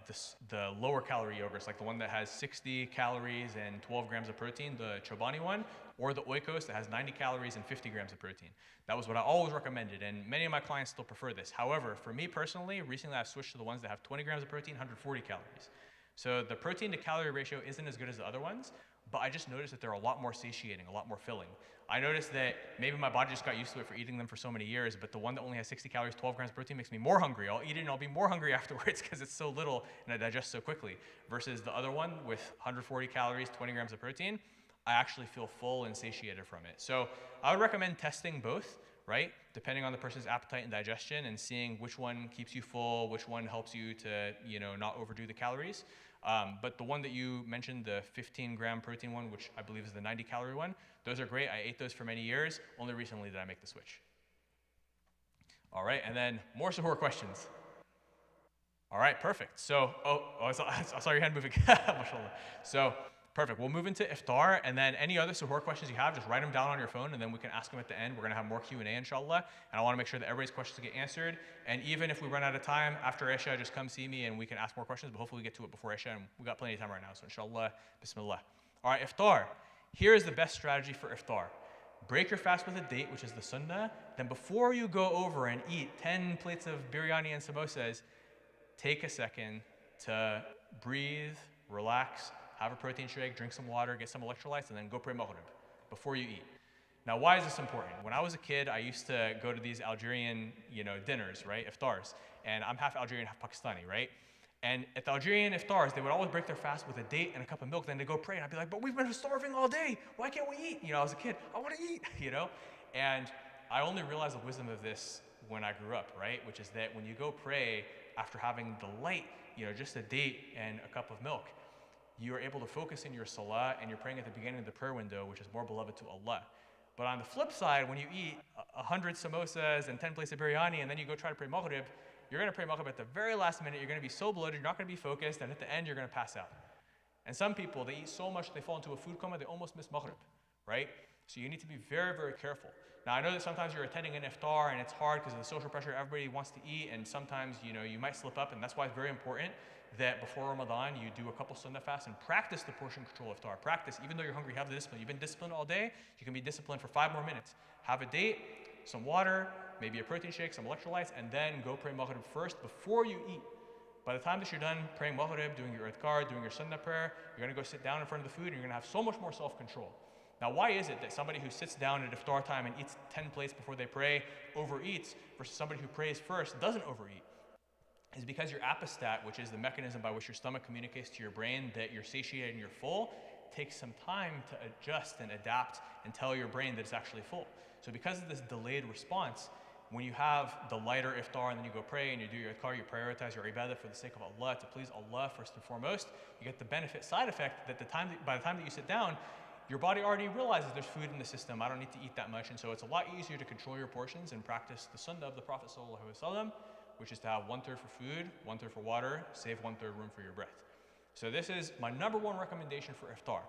S1: the lower calorie yogurts, like the one that has 60 calories and 12 grams of protein, the Chobani one. or the oikos that has 90 calories and 50 grams of protein. That was what I always recommended, and many of my clients still prefer this. However, for me personally, recently I've switched to the ones that have 20 grams of protein, 140 calories. So the protein to calorie ratio isn't as good as the other ones, but I just noticed that they're a lot more satiating, a lot more filling. I noticed that maybe my body just got used to it for eating them for so many years, but the one that only has 60 calories, 12 grams of protein makes me more hungry. I'll eat it and I'll be more hungry afterwards because it's so little and it digests so quickly. Versus the other one with 140 calories, 20 grams of protein, I actually feel full and satiated from it. So I would recommend testing both, right? Depending on the person's appetite and digestion, and seeing which one keeps you full, which one helps you to, not overdo the calories. But the one that you mentioned, the 15 gram protein one, which I believe is the 90 calorie one, those are great. I ate those for many years. Only recently did I make the switch. All right, and then more suhoor questions. All right, perfect. So, I saw your hand moving. MashaAllah. So, perfect. We'll move into iftar, and then any other suhoor questions you have, just write them down on your phone, and then we can ask them at the end. We're going to have more Q&A, inshallah, and I want to make sure that everybody's questions get answered. And even if we run out of time after Isha, just come see me, and we can ask more questions, but hopefully we get to it before Isha, and we got plenty of time right now, so inshallah, bismillah. All right, iftar. Here is the best strategy for iftar. Break your fast with a date, which is the sunnah. Then before you go over and eat 10 plates of biryani and samosas, take a second to breathe, relax, have a protein shake, drink some water, get some electrolytes, and then go pray maghrib before you eat. Now, why is this important? When I was a kid, I used to go to these Algerian, dinners, right, iftars, and I'm half Algerian, half Pakistani, right? And at the Algerian iftars, they would always break their fast with a date and a cup of milk, then they go pray, and I'd be like, but we've been starving all day, why can't we eat? I was a kid, I want to eat, And I only realized the wisdom of this when I grew up, right? Which is that when you go pray after having the light, just a date and a cup of milk, you are able to focus in your salah, and you're praying at the beginning of the prayer window, which is more beloved to Allah. But on the flip side, when you eat 100 samosas and 10 plates of biryani, and then you go try to pray maghrib, you're going to pray maghrib at the very last minute. You're going to be so bloated, you're not going to be focused, and at the end, you're going to pass out. And some people, they eat so much, they fall into a food coma, they almost miss maghrib, right? So you need to be very, very careful. Now, I know that sometimes you're attending an iftar, and it's hard because of the social pressure. Everybody wants to eat, and sometimes, you might slip up, and that's why it's very important that before Ramadan, you do a couple sunnah fasts and practice the portion control iftar. Practice, even though you're hungry, have the discipline. You've been disciplined all day, you can be disciplined for 5 more minutes. Have a date, some water, maybe a protein shake, some electrolytes, and then go pray maghrib first before you eat. By the time that you're done praying maghrib, doing your adhkar, doing your sunnah prayer, you're going to go sit down in front of the food, and you're going to have so much more self-control. Now, why is it that somebody who sits down at iftar time and eats 10 plates before they pray overeats versus somebody who prays first doesn't overeat? Is because your apostat, which is the mechanism by which your stomach communicates to your brain that you're satiated and you're full, takes some time to adjust and adapt and tell your brain that it's actually full. So because of this delayed response, when you have the lighter iftar and then you go pray and you do your adhkar, you prioritize your ibadah for the sake of Allah, to please Allah first and foremost, you get the benefit side effect that by the time that you sit down, your body already realizes there's food in the system, I don't need to eat that much, and so it's a lot easier to control your portions and practice the sunnah of the Prophet ﷺ, which is to have 1/3 for food, 1/3 for water, save 1/3 room for your breath. So this is my number one recommendation for iftar.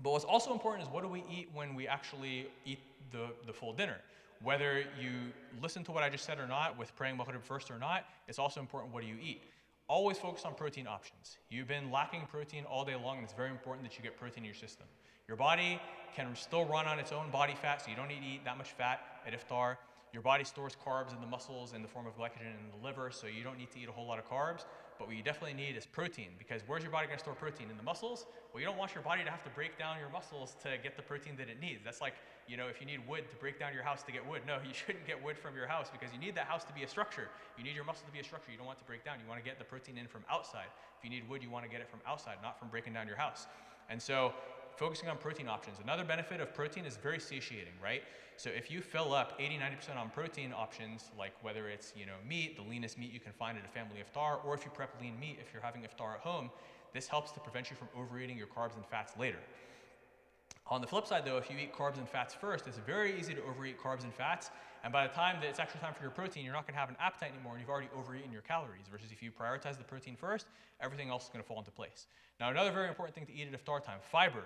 S1: But what's also important is, what do we eat when we actually eat the full dinner? Whether you listen to what I just said or not, with praying maghrib first or not, it's also important what do you eat. Always focus on protein options. You've been lacking protein all day long, and it's very important that you get protein in your system. Your body can still run on its own body fat, so you don't need to eat that much fat at iftar. Your body stores carbs in the muscles in the form of glycogen in the liver, so you don't need to eat a whole lot of carbs. But what you definitely need is protein, because where's your body going to store protein? In the muscles? Well, you don't want your body to have to break down your muscles to get the protein that it needs. That's like, if you need wood to break down your house to get wood. No, you shouldn't get wood from your house, because you need that house to be a structure. You need your muscle to be a structure. You don't want it to break down. You want to get the protein in from outside. If you need wood, you want to get it from outside, not from breaking down your house. And so focusing on protein options. Another benefit of protein is very satiating, right? So if you fill up 80-90% on protein options, like whether it's meat, the leanest meat you can find at a family iftar, or if you prep lean meat if you're having iftar at home, this helps to prevent you from overeating your carbs and fats later. On the flip side though, if you eat carbs and fats first, it's very easy to overeat carbs and fats, and by the time that it's actually time for your protein, you're not going to have an appetite anymore, and you've already overeaten your calories, versus if you prioritize the protein first, everything else is going to fall into place. Now, another very important thing to eat at iftar time, fiber.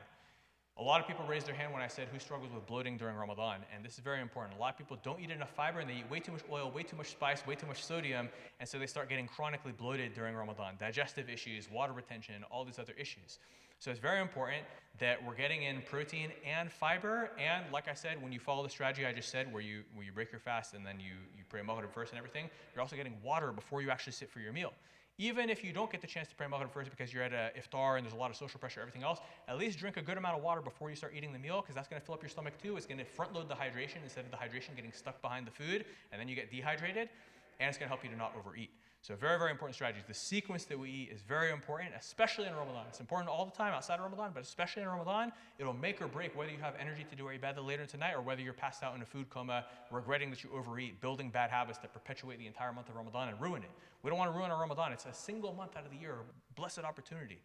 S1: A lot of people raised their hand when I said who struggles with bloating during Ramadan, and this is very important. A lot of people don't eat enough fiber, and they eat way too much oil, way too much spice, way too much sodium, and so they start getting chronically bloated during Ramadan. Digestive issues, water retention, all these other issues. So it's very important that we're getting in protein and fiber. And like I said, when you follow the strategy I just said, where you break your fast and then you pray Maghrib first and everything, you're also getting water before you actually sit for your meal. Even if you don't get the chance to pray Maghrib first because you're at a iftar and there's a lot of social pressure, everything else, at least drink a good amount of water before you start eating the meal, because that's going to fill up your stomach too. It's going to front load the hydration instead of the hydration getting stuck behind the food, and then you get dehydrated, and it's going to help you to not overeat. So very, very important strategies. The sequence that we eat is very important, especially in Ramadan. It's important all the time outside of Ramadan, but especially in Ramadan, it'll make or break whether you have energy to do ibadah later tonight or whether you're passed out in a food coma, regretting that you overeat, building bad habits that perpetuate the entire month of Ramadan and ruin it. We don't want to ruin our Ramadan. It's a single month out of the year, a blessed opportunity.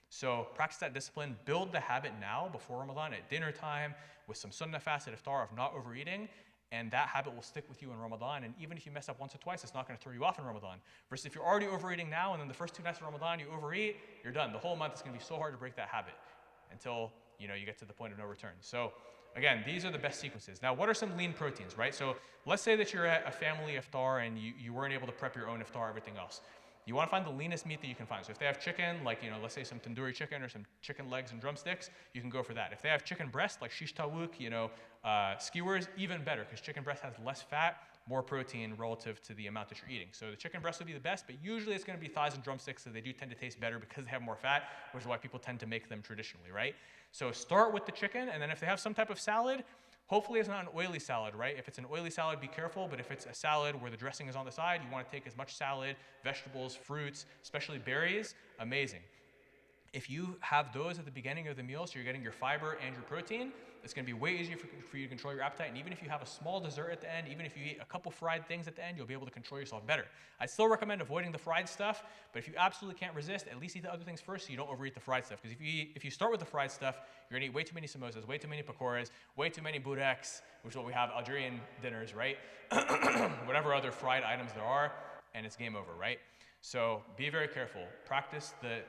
S1: So practice that discipline, build the habit now before Ramadan at dinner time with some sunnah fast at iftar of not overeating, and that habit will stick with you in Ramadan. And even if you mess up once or twice, it's not going to throw you off in Ramadan. Versus if you're already overeating now and then the first 2 nights of Ramadan you overeat, you're done. The whole month is going to be so hard to break that habit until you get to the point of no return. So again, these are the best sequences. Now, what are some lean proteins, right? So let's say that you're at a family iftar and you weren't able to prep your own iftar, everything else. You want to find the leanest meat that you can find. So if they have chicken, like, let's say some tandoori chicken or some chicken legs and drumsticks, you can go for that. If they have chicken breast, like shish tawuk, skewers, even better, because chicken breast has less fat, more protein relative to the amount that you're eating. So the chicken breast would be the best, but usually it's going to be thighs and drumsticks, so they do tend to taste better because they have more fat, which is why people tend to make them traditionally, right? So start with the chicken, and then if they have some type of salad, hopefully it's not an oily salad, right? If it's an oily salad, be careful, but if it's a salad where the dressing is on the side, you want to take as much salad, vegetables, fruits, especially berries, amazing. If you have those at the beginning of the meal, so you're getting your fiber and your protein, it's going to be way easier for you to control your appetite. And even if you have a small dessert at the end, even if you eat a couple fried things at the end, you'll be able to control yourself better. I'd still recommend avoiding the fried stuff, but if you absolutely can't resist, at least eat the other things first so you don't overeat the fried stuff. Because if you start with the fried stuff, you're going to eat way too many samosas, way too many pakoras, way too many bureks, which is what we have, Algerian dinners, right? Whatever other fried items there are, and it's game over, right? So be very careful. Practice the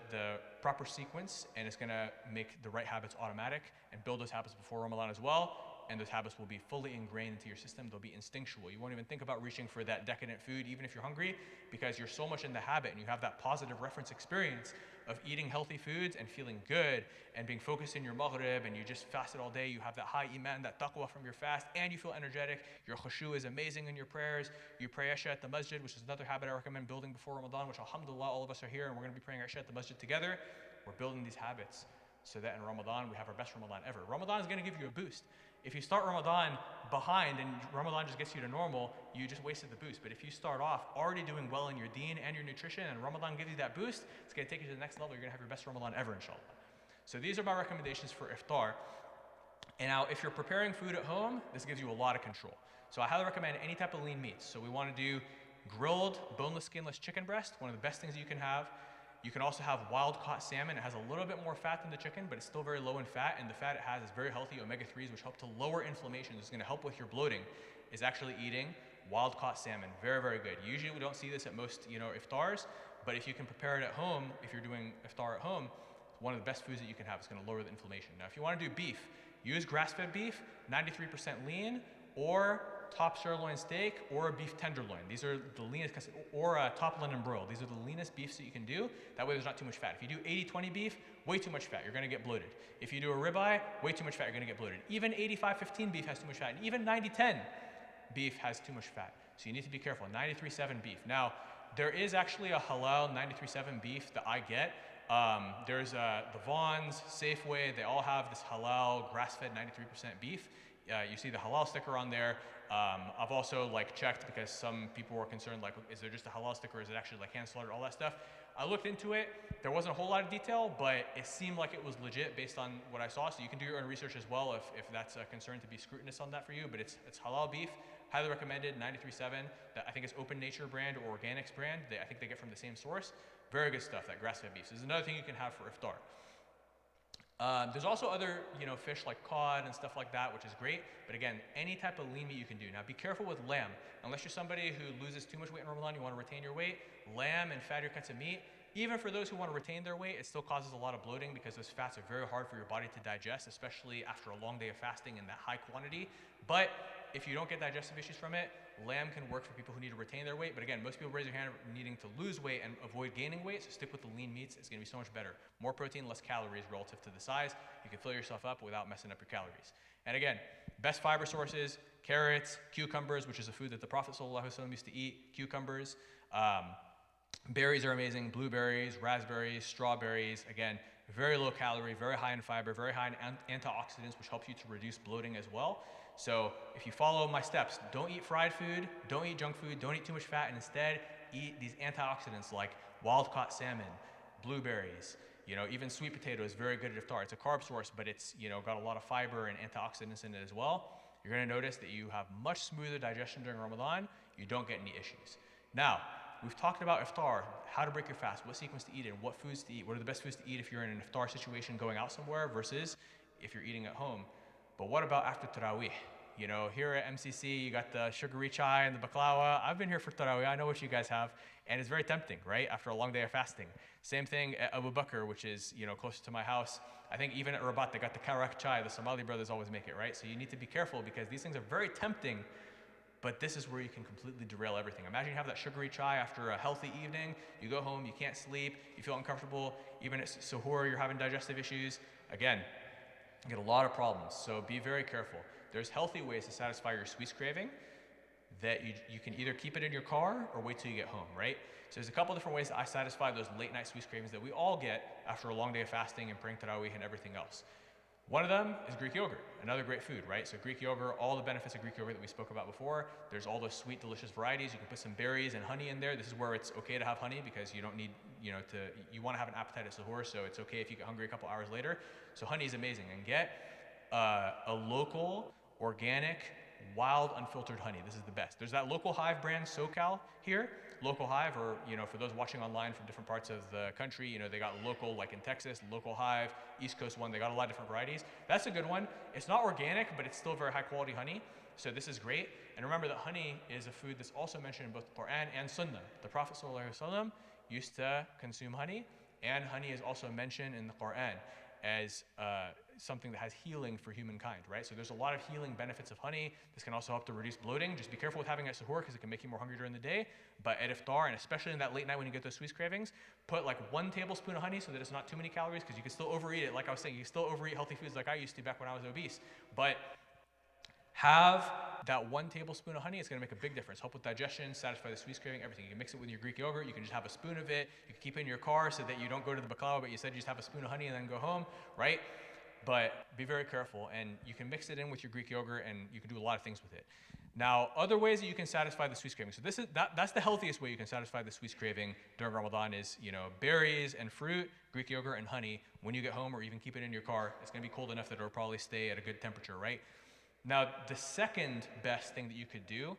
S1: proper sequence, and it's going to make the right habits automatic, and build those habits before Ramadan as well. And those habits will be fully ingrained into your system. They'll be instinctual. You won't even think about reaching for that decadent food, even if you're hungry, because you're so much in the habit and you have that positive reference experience of eating healthy foods and feeling good and being focused in your maghrib, and you just fasted all day. You have that high iman, that taqwa from your fast, and you feel energetic. Your khushu is amazing in your prayers. You pray Isha at the masjid, which is another habit I recommend building before Ramadan, which alhamdulillah, all of us are here and we're going to be praying Isha at the masjid together. We're building these habits so that in Ramadan we have our best Ramadan ever. Ramadan is going to give you a boost. If you start Ramadan behind and Ramadan just gets you to normal, you just wasted the boost. But if you start off already doing well in your deen and your nutrition, and Ramadan gives you that boost, it's going to take you to the next level. You're going to have your best Ramadan ever, inshallah. So these are my recommendations for iftar. And now, if you're preparing food at home, this gives you a lot of control. So I highly recommend any type of lean meats. So we want to do grilled, boneless, skinless chicken breast, one of the best things you can have. You can also have wild-caught salmon. It has a little bit more fat than the chicken, but it's still very low in fat, and the fat it has is very healthy omega-3s, which help to lower inflammation. This is going to help with your bloating, is actually eating wild-caught salmon. Very, very good. Usually we don't see this at most, iftars, but if you can prepare it at home, if you're doing iftar at home, it's one of the best foods that you can have. It's going to lower the inflammation. Now, if you want to do beef, use grass-fed beef, 93% lean, or top sirloin steak, or a beef tenderloin. These are the leanest, or a top London broil. These are the leanest beefs that you can do. That way there's not too much fat. If you do 80-20 beef, way too much fat. You're going to get bloated. If you do a ribeye, way too much fat. You're going to get bloated. Even 85-15 beef has too much fat. And even 90-10 beef has too much fat. So you need to be careful. 93.7 beef. Now, there is actually a halal 93.7 beef that I get. There's the Vaughn's, Safeway. They all have this halal grass-fed 93% beef. You see the halal sticker on there. I've also checked because some people were concerned, is there just a halal sticker? Is it actually hand slaughtered? All that stuff. I looked into it. There wasn't a whole lot of detail, but it seemed like it was legit based on what I saw. So you can do your own research as well if that's a concern to be scrutinous on that for you. But it's halal beef. Highly recommended. 93.7. I think it's Open Nature brand or Organics brand. I think they get from the same source. Very good stuff. That grass-fed beef. So this is another thing you can have for iftar. There's also other, fish like cod and stuff like that, which is great. But again, any type of lean meat you can do. Now, be careful with lamb. Unless you're somebody who loses too much weight in Ramadan, you want to retain your weight. Lamb and fattier cuts of meat, even for those who want to retain their weight, it still causes a lot of bloating because those fats are very hard for your body to digest, especially after a long day of fasting in that high quantity. But if you don't get digestive issues from it, lamb can work for people who need to retain their weight. But again, most people raise their hand needing to lose weight and avoid gaining weight, so stick with the lean meats. It's gonna be so much better. More protein, less calories relative to the size. You can fill yourself up without messing up your calories. And again, best fiber sources, carrots, cucumbers, which is a food that the Prophet ﷺ used to eat, cucumbers. Berries are amazing, blueberries, raspberries, strawberries. Again, very low calorie, very high in fiber, very high in antioxidants, which helps you to reduce bloating as well. So if you follow my steps, don't eat fried food, don't eat junk food, don't eat too much fat, and instead eat these antioxidants like wild-caught salmon, blueberries, even sweet potato is very good at iftar. It's a carb source, but it's got a lot of fiber and antioxidants in it as well. You're gonna notice that you have much smoother digestion during Ramadan. You don't get any issues. Now, we've talked about iftar, how to break your fast, what sequence to eat in, what foods to eat, what are the best foods to eat if you're in an iftar situation going out somewhere versus if you're eating at home. But what about after Taraweeh? Here at MCC, you got the sugary chai and the baklawa. I've been here for Taraweeh, I know what you guys have, and it's very tempting, right? After a long day of fasting. Same thing at Abu Bakr, which is, closer to my house. I think even at Rabat, they got the karak chai, the Somali brothers always make it, right? So you need to be careful because these things are very tempting, but this is where you can completely derail everything. Imagine you have that sugary chai after a healthy evening, you go home, you can't sleep, you feel uncomfortable, even at suhoor, you're having digestive issues. Again, you get a lot of problems, so be very careful. There's healthy ways to satisfy your sweets craving that you can either keep it in your car or wait till you get home, right? So there's a couple different ways that I satisfy those late night sweets cravings that we all get after a long day of fasting and praying Taraweeh and everything else. One of them is Greek yogurt, another great food, right? So Greek yogurt, all the benefits of Greek yogurt that we spoke about before. There's all those sweet, delicious varieties. You can put some berries and honey in there. This is where it's okay to have honey because you don't need, you want to have an appetite at suhoor, so it's okay if you get hungry a couple hours later. So honey is amazing. And get a local, organic, wild, unfiltered honey. This is the best. There's that Local Hive brand, SoCal here. Local Hive, or for those watching online from different parts of the country, they got local, like in Texas, Local Hive, East Coast one, they got a lot of different varieties. That's a good one. It's not organic, but it's still very high quality honey. So this is great. And remember that honey is a food that's also mentioned in both the Quran and Sunnah. The Prophet ﷺ used to consume honey, and honey is also mentioned in the Quran as something that has healing for humankind, right? So there's a lot of healing benefits of honey. This can also help to reduce bloating. Just be careful with having it at suhoor because it can make you more hungry during the day. But at iftar, and especially in that late night when you get those sweet cravings, put like 1 tablespoon of honey so that it's not too many calories because you can still overeat it. Like I was saying, you can still overeat healthy foods like I used to back when I was obese. But have that 1 tablespoon of honey. It's gonna make a big difference. Help with digestion, satisfy the sweet craving, everything. You can mix it with your Greek yogurt. You can just have a spoon of it. You can keep it in your car so that you don't go to the baklava, but you said you just have a spoon of honey and then go home, right? But be very careful, and you can mix it in with your Greek yogurt, and you can do a lot of things with it. Now, other ways that you can satisfy the sweet craving. So that's the healthiest way you can satisfy the sweet craving during Ramadan is, berries and fruit, Greek yogurt and honey. When you get home, or even keep it in your car, it's gonna be cold enough that it'll probably stay at a good temperature, right? Now, the second best thing that you could do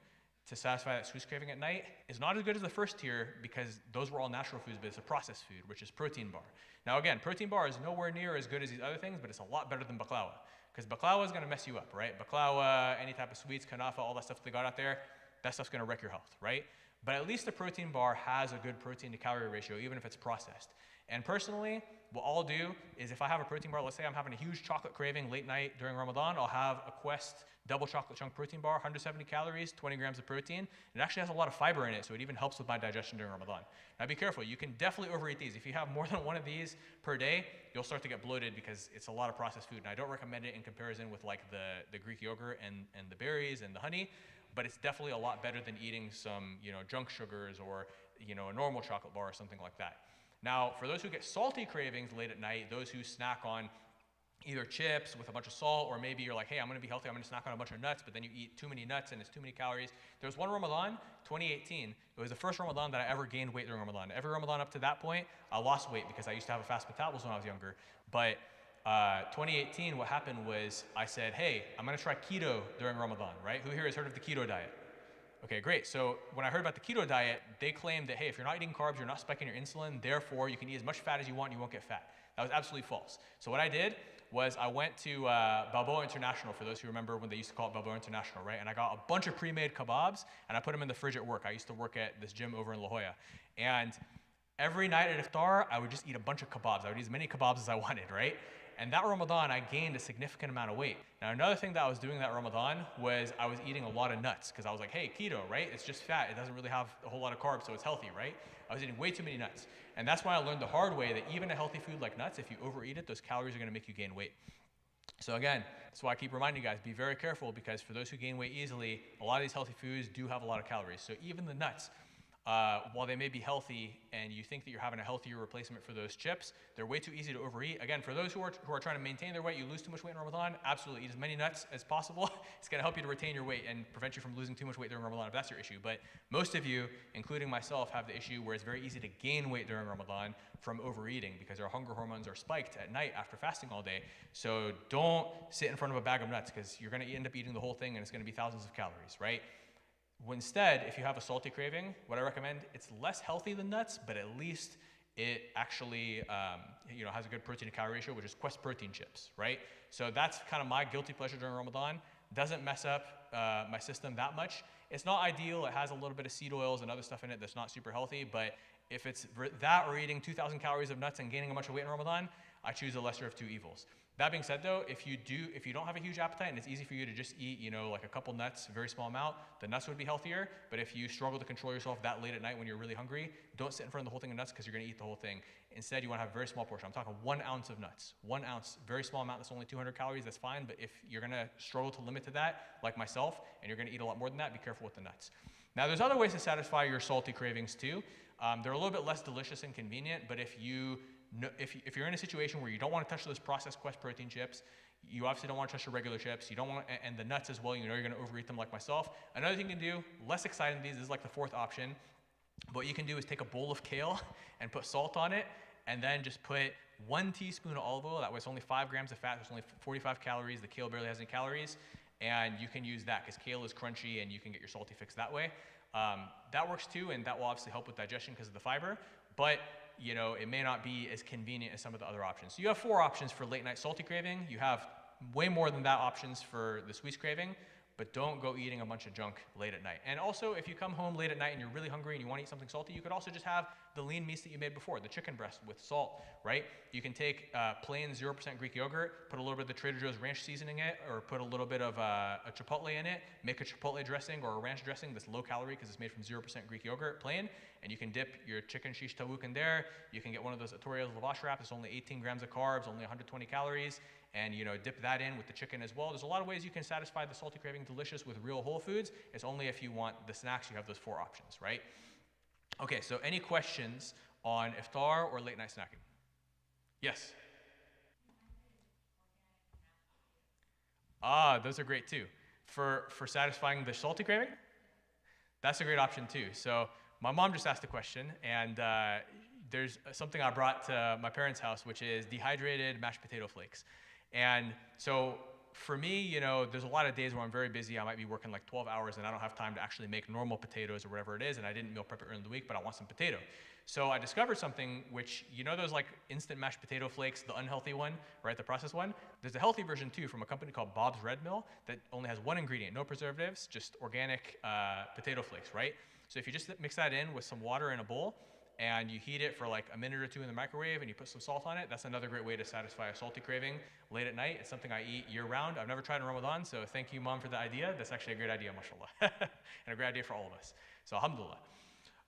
S1: to satisfy that sweet craving at night is not as good as the first tier because those were all natural foods, but it's a processed food, which is protein bar. Now again, protein bar is nowhere near as good as these other things, but it's a lot better than baklawa because baklawa is gonna mess you up, right? Baklawa, any type of sweets, kanafa, all that stuff that they got out there, that stuff's gonna wreck your health, right? But at least the protein bar has a good protein to calorie ratio, even if it's processed. And personally, what I'll do is if I have a protein bar, let's say I'm having a huge chocolate craving late night during Ramadan, I'll have a Quest double chocolate chunk protein bar, 170 calories, 20 grams of protein. It actually has a lot of fiber in it, so it even helps with my digestion during Ramadan. Now be careful, you can definitely overeat these. If you have more than one of these per day, you'll start to get bloated because it's a lot of processed food. And I don't recommend it in comparison with like the Greek yogurt and the berries and the honey, but it's definitely a lot better than eating some, junk sugars or, a normal chocolate bar or something like that. Now, for those who get salty cravings late at night, those who snack on either chips with a bunch of salt, or maybe you're like, hey, I'm gonna be healthy, I'm gonna snack on a bunch of nuts, but then you eat too many nuts and it's too many calories. There was one Ramadan, 2018, it was the first Ramadan that I ever gained weight during Ramadan. Every Ramadan up to that point, I lost weight because I used to have a fast metabolism when I was younger. But 2018, what happened was I said, hey, I'm gonna try keto during Ramadan, right? Who here has heard of the keto diet? Okay, great. So when I heard about the keto diet, they claimed that, hey, if you're not eating carbs, you're not spiking your insulin, therefore you can eat as much fat as you want and you won't get fat. That was absolutely false. So what I did was I went to Balboa International, for those who remember when they used to call it Balboa International, right? And I got a bunch of pre-made kebabs and I put them in the fridge at work. I used to work at this gym over in La Jolla. And every night at iftar, I would just eat a bunch of kebabs. I would eat as many kebabs as I wanted, right? And that Ramadan, I gained a significant amount of weight. Now, another thing that I was doing that Ramadan was I was eating a lot of nuts because I was like, hey, keto, right? It's just fat. It doesn't really have a whole lot of carbs, so it's healthy, right? I was eating way too many nuts. And that's why I learned the hard way that even a healthy food like nuts, if you overeat it, those calories are going to make you gain weight. So again, that's why I keep reminding you guys, be very careful, because for those who gain weight easily, a lot of these healthy foods do have a lot of calories. So even the nuts, while they may be healthy and you think that you're having a healthier replacement for those chips, they're way too easy to overeat. Again, for those who are trying to maintain their weight, you lose too much weight in Ramadan, absolutely eat as many nuts as possible. It's going to help you to retain your weight and prevent you from losing too much weight during Ramadan if that's your issue. But most of you, including myself, have the issue where it's very easy to gain weight during Ramadan from overeating because our hunger hormones are spiked at night after fasting all day. So don't sit in front of a bag of nuts because you're going to end up eating the whole thing and it's going to be thousands of calories, right? Instead, if you have a salty craving, what I recommend, it's less healthy than nuts, but at least it actually has a good protein to calorie ratio, which is Quest protein chips, right? So that's kind of my guilty pleasure during Ramadan. Doesn't mess up my system that much. It's not ideal. It has a little bit of seed oils and other stuff in it that's not super healthy, but if it's that or eating 2,000 calories of nuts and gaining a bunch of weight in Ramadan, I choose the lesser of two evils. That being said though, if you don't have a huge appetite and it's easy for you to just eat, like a couple nuts, a very small amount, the nuts would be healthier. But if you struggle to control yourself that late at night when you're really hungry, don't sit in front of the whole thing of nuts because you're gonna eat the whole thing. Instead, you wanna have a very small portion. I'm talking 1 ounce of nuts. 1 ounce, very small amount, that's only 200 calories, that's fine. But if you're gonna struggle to limit to that, like myself, and you're gonna eat a lot more than that, be careful with the nuts. Now, there's other ways to satisfy your salty cravings too. They're a little bit less delicious and convenient, but if you're in a situation where you don't want to touch those processed Quest protein chips, you obviously don't want to touch the regular chips, you don't want, and the nuts as well, you're going to overeat them like myself. Another thing you can do, less exciting than these, this is like the fourth option. What you can do is take a bowl of kale and put salt on it, and then just put 1 teaspoon of olive oil. That way it's only 5 grams of fat, there's only 45 calories. The kale barely has any calories, and you can use that because kale is crunchy and you can get your salty fix that way. That works too, and that will obviously help with digestion because of the fiber, but it may not be as convenient as some of the other options. So you have 4 options for late night salty craving. You have way more than that options for the sweets craving, but don't go eating a bunch of junk late at night. And also, if you come home late at night and you're really hungry and you want to eat something salty, you could also just have the lean meats that you made before, the chicken breast with salt, right? You can take plain 0% Greek yogurt, put a little bit of the Trader Joe's ranch seasoning in it, or put a little bit of a chipotle in it, make a chipotle dressing or a ranch dressing that's low calorie because it's made from 0% Greek yogurt, plain, and you can dip your chicken shish tavuk in there. You can get one of those Atorios lavash wraps. It's only 18 grams of carbs, only 120 calories, and dip that in with the chicken as well. There's a lot of ways you can satisfy the salty craving delicious with real whole foods. It's only if you want the snacks, you have those 4 options, right? Okay, so any questions on iftar or late night snacking? Yes? Those are great too. For satisfying the salty craving? That's a great option too. So my mom just asked a question, and there's something I brought to my parents' house, which is dehydrated mashed potato flakes. And so for me, there's a lot of days where I'm very busy. I might be working like 12 hours and I don't have time to actually make normal potatoes or whatever it is, and I didn't meal prep it early in the week, but I want some potato. So I discovered something which, those like instant mashed potato flakes, the unhealthy one, right, the processed one? There's a healthy version too from a company called Bob's Red Mill that only has 1 ingredient, no preservatives, just organic potato flakes, right? So if you just mix that in with some water in a bowl, and you heat it for like a minute or 2 in the microwave and you put some salt on it, that's another great way to satisfy a salty craving late at night. It's something I eat year round. I've never tried in Ramadan, so thank you, Mom, for the idea. That's actually a great idea, mashallah. And a great idea for all of us. So alhamdulillah.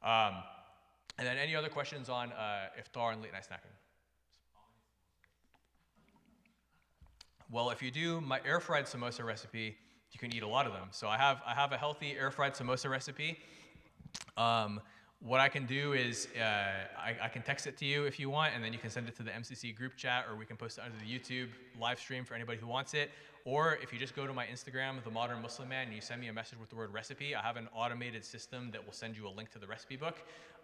S1: And then any other questions on iftar and late night snacking? Well, if you do my air fried samosa recipe, you can eat a lot of them. So I have a healthy air fried samosa recipe. What I can do is I can text it to you if you want, and then you can send it to the MCC group chat, or we can post it under the YouTube live stream for anybody who wants it. Or if you just go to my Instagram, The Modern Muslim Man, and you send me a message with the word recipe, I have an automated system that will send you a link to the recipe book.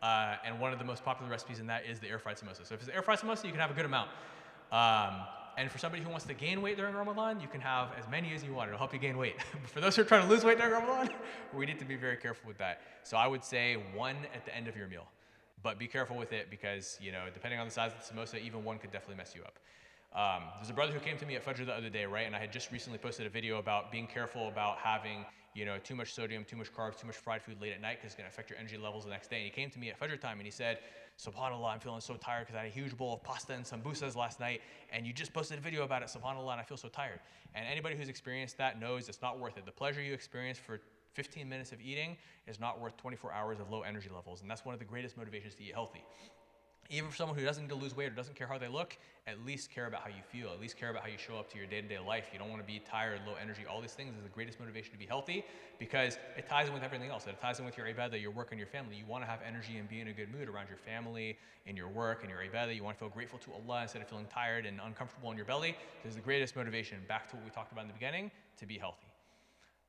S1: And one of the most popular recipes in that is the air fried samosa. So if it's air fried samosa, you can have a good amount. And for somebody who wants to gain weight during Ramadan, you can have as many as you want. It'll help you gain weight. But for those who are trying to lose weight during Ramadan, we need to be very careful with that. So I would say 1 at the end of your meal. But be careful with it because, depending on the size of the samosa, even 1 could definitely mess you up. There's a brother who came to me at Fajr the other day, right? And I had just recently posted a video about being careful about having too much sodium, too much carbs, too much fried food late at night because it's going to affect your energy levels the next day. And he came to me at Fajr time and he said, SubhanAllah, I'm feeling so tired because I had a huge bowl of pasta and sambusas last night, and you just posted a video about it, SubhanAllah, and I feel so tired. And anybody who's experienced that knows it's not worth it. The pleasure you experience for 15 minutes of eating is not worth 24 hours of low energy levels, and that's one of the greatest motivations to eat healthy. Even for someone who doesn't need to lose weight or doesn't care how they look, at least care about how you feel, at least care about how you show up to your day-to-day life. You don't want to be tired, low energy, all these things is the greatest motivation to be healthy because it ties in with everything else. It ties in with your ibadah, your work, and your family. You want to have energy and be in a good mood around your family, in your work, and your ibadah. You want to feel grateful to Allah instead of feeling tired and uncomfortable in your belly. This is the greatest motivation, back to what we talked about in the beginning, to be healthy.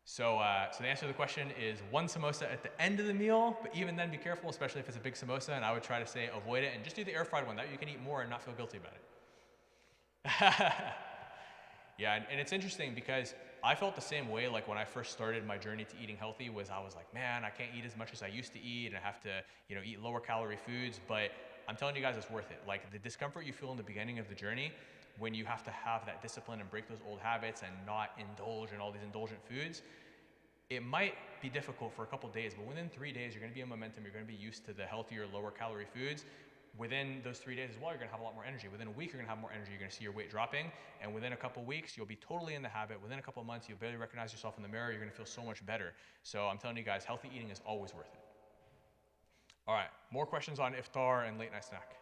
S1: So the answer to the question is one samosa at the end of the meal, but even then be careful, especially if it's a big samosa, and I would try to say avoid it and just do the air fried one. That way you can eat more and not feel guilty about it. Yeah, and it's interesting because I felt the same way like when I first started my journey to eating healthy I was like, man, I can't eat as much as I used to eat and I have to, eat lower calorie foods, but I'm telling you guys it's worth it. Like the discomfort you feel in the beginning of the journey when you have to have that discipline and break those old habits and not indulge in all these indulgent foods, it might be difficult for a couple days, but within 3 days, you're gonna be in momentum, you're gonna be used to the healthier, lower calorie foods. Within those 3 days as well, you're gonna have a lot more energy. Within a week, you're gonna have more energy, you're gonna see your weight dropping, and within a couple weeks, you'll be totally in the habit. Within a couple months, you'll barely recognize yourself in the mirror, you're gonna feel so much better. So I'm telling you guys, healthy eating is always worth it. All right, more questions on iftar and late night snack.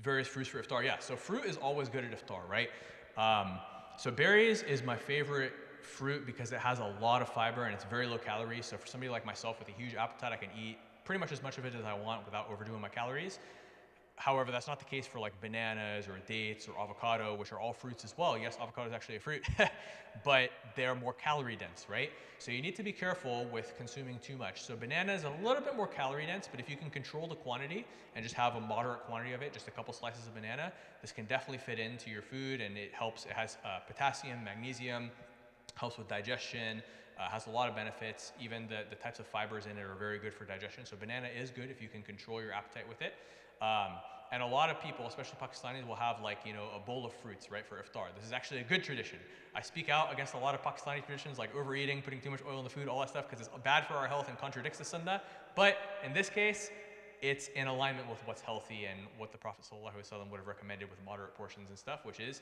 S1: Various fruits for iftar, yeah. So fruit is always good at iftar, right? So berries is my favorite fruit because it has a lot of fiber and it's very low calorie. So for somebody like myself with a huge appetite, I can eat pretty much as much of it as I want without overdoing my calories. However, that's not the case for like bananas or dates or avocado, which are all fruits as well. Yes, avocado is actually a fruit, but they're more calorie dense, right? So you need to be careful with consuming too much. So banana is a little bit more calorie dense, but if you can control the quantity and just have a moderate quantity of it, just a couple slices of banana, this can definitely fit into your food and it helps. It has potassium, magnesium, helps with digestion, has a lot of benefits. Even the types of fibers in it are very good for digestion. So banana is good if you can control your appetite with it. And a lot of people, especially Pakistanis, will have like, a bowl of fruits, right, for iftar. This is actually a good tradition. I speak out against a lot of Pakistani traditions like overeating, putting too much oil in the food, all that stuff, because it's bad for our health and contradicts the sunnah. But in this case, it's in alignment with what's healthy and what the Prophet ﷺ would have recommended with moderate portions and stuff, which is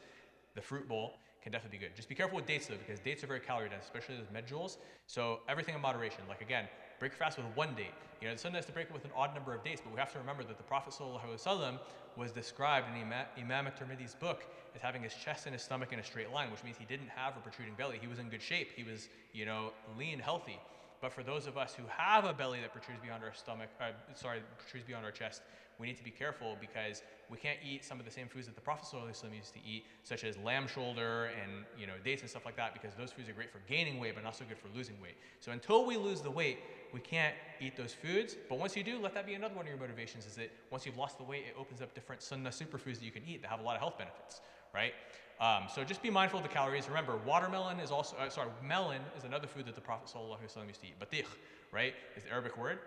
S1: the fruit bowl can definitely be good. Just be careful with dates though, because dates are very calorie dense, especially those medjouls. So everything in moderation. Like again, break fast with one date. The sunnah is to break it with an odd number of dates, but we have to remember that the Prophet ﷺ was described in Imam at-Tirmidhi's book as having his chest and his stomach in a straight line, which means he didn't have a protruding belly. He was in good shape. He was, lean, healthy. But for those of us who have a belly that protrudes beyond our stomach, protrudes beyond our chest, we need to be careful because we can't eat some of the same foods that the Prophet ﷺ used to eat, such as lamb shoulder and dates and stuff like that, because those foods are great for gaining weight, but not so good for losing weight. So until we lose the weight, we can't eat those foods. But once you do, let that be another one of your motivations, is that once you've lost the weight, it opens up different sunnah superfoods that you can eat that have a lot of health benefits, right? So just be mindful of the calories. Remember, watermelon is also, melon is another food that the Prophet ﷺ used to eat. Batikh, right, is the Arabic word.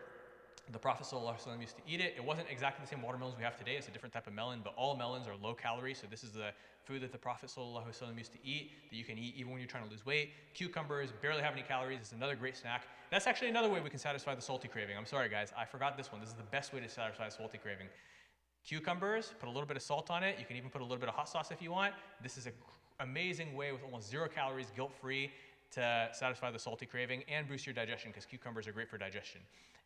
S1: The Prophet ﷺ used to eat it. It wasn't exactly the same watermelons we have today. It's a different type of melon, but all melons are low calorie. So this is the food that the Prophet ﷺ used to eat, that you can eat even when you're trying to lose weight. Cucumbers barely have any calories. It's another great snack. That's actually another way we can satisfy the salty craving. I'm sorry, guys. I forgot this one. This is the best way to satisfy the salty craving. Cucumbers, put a little bit of salt on it. You can even put a little bit of hot sauce if you want. This is an amazing way with almost 0 calories, guilt-free, to satisfy the salty craving and boost your digestion, because cucumbers are great for digestion.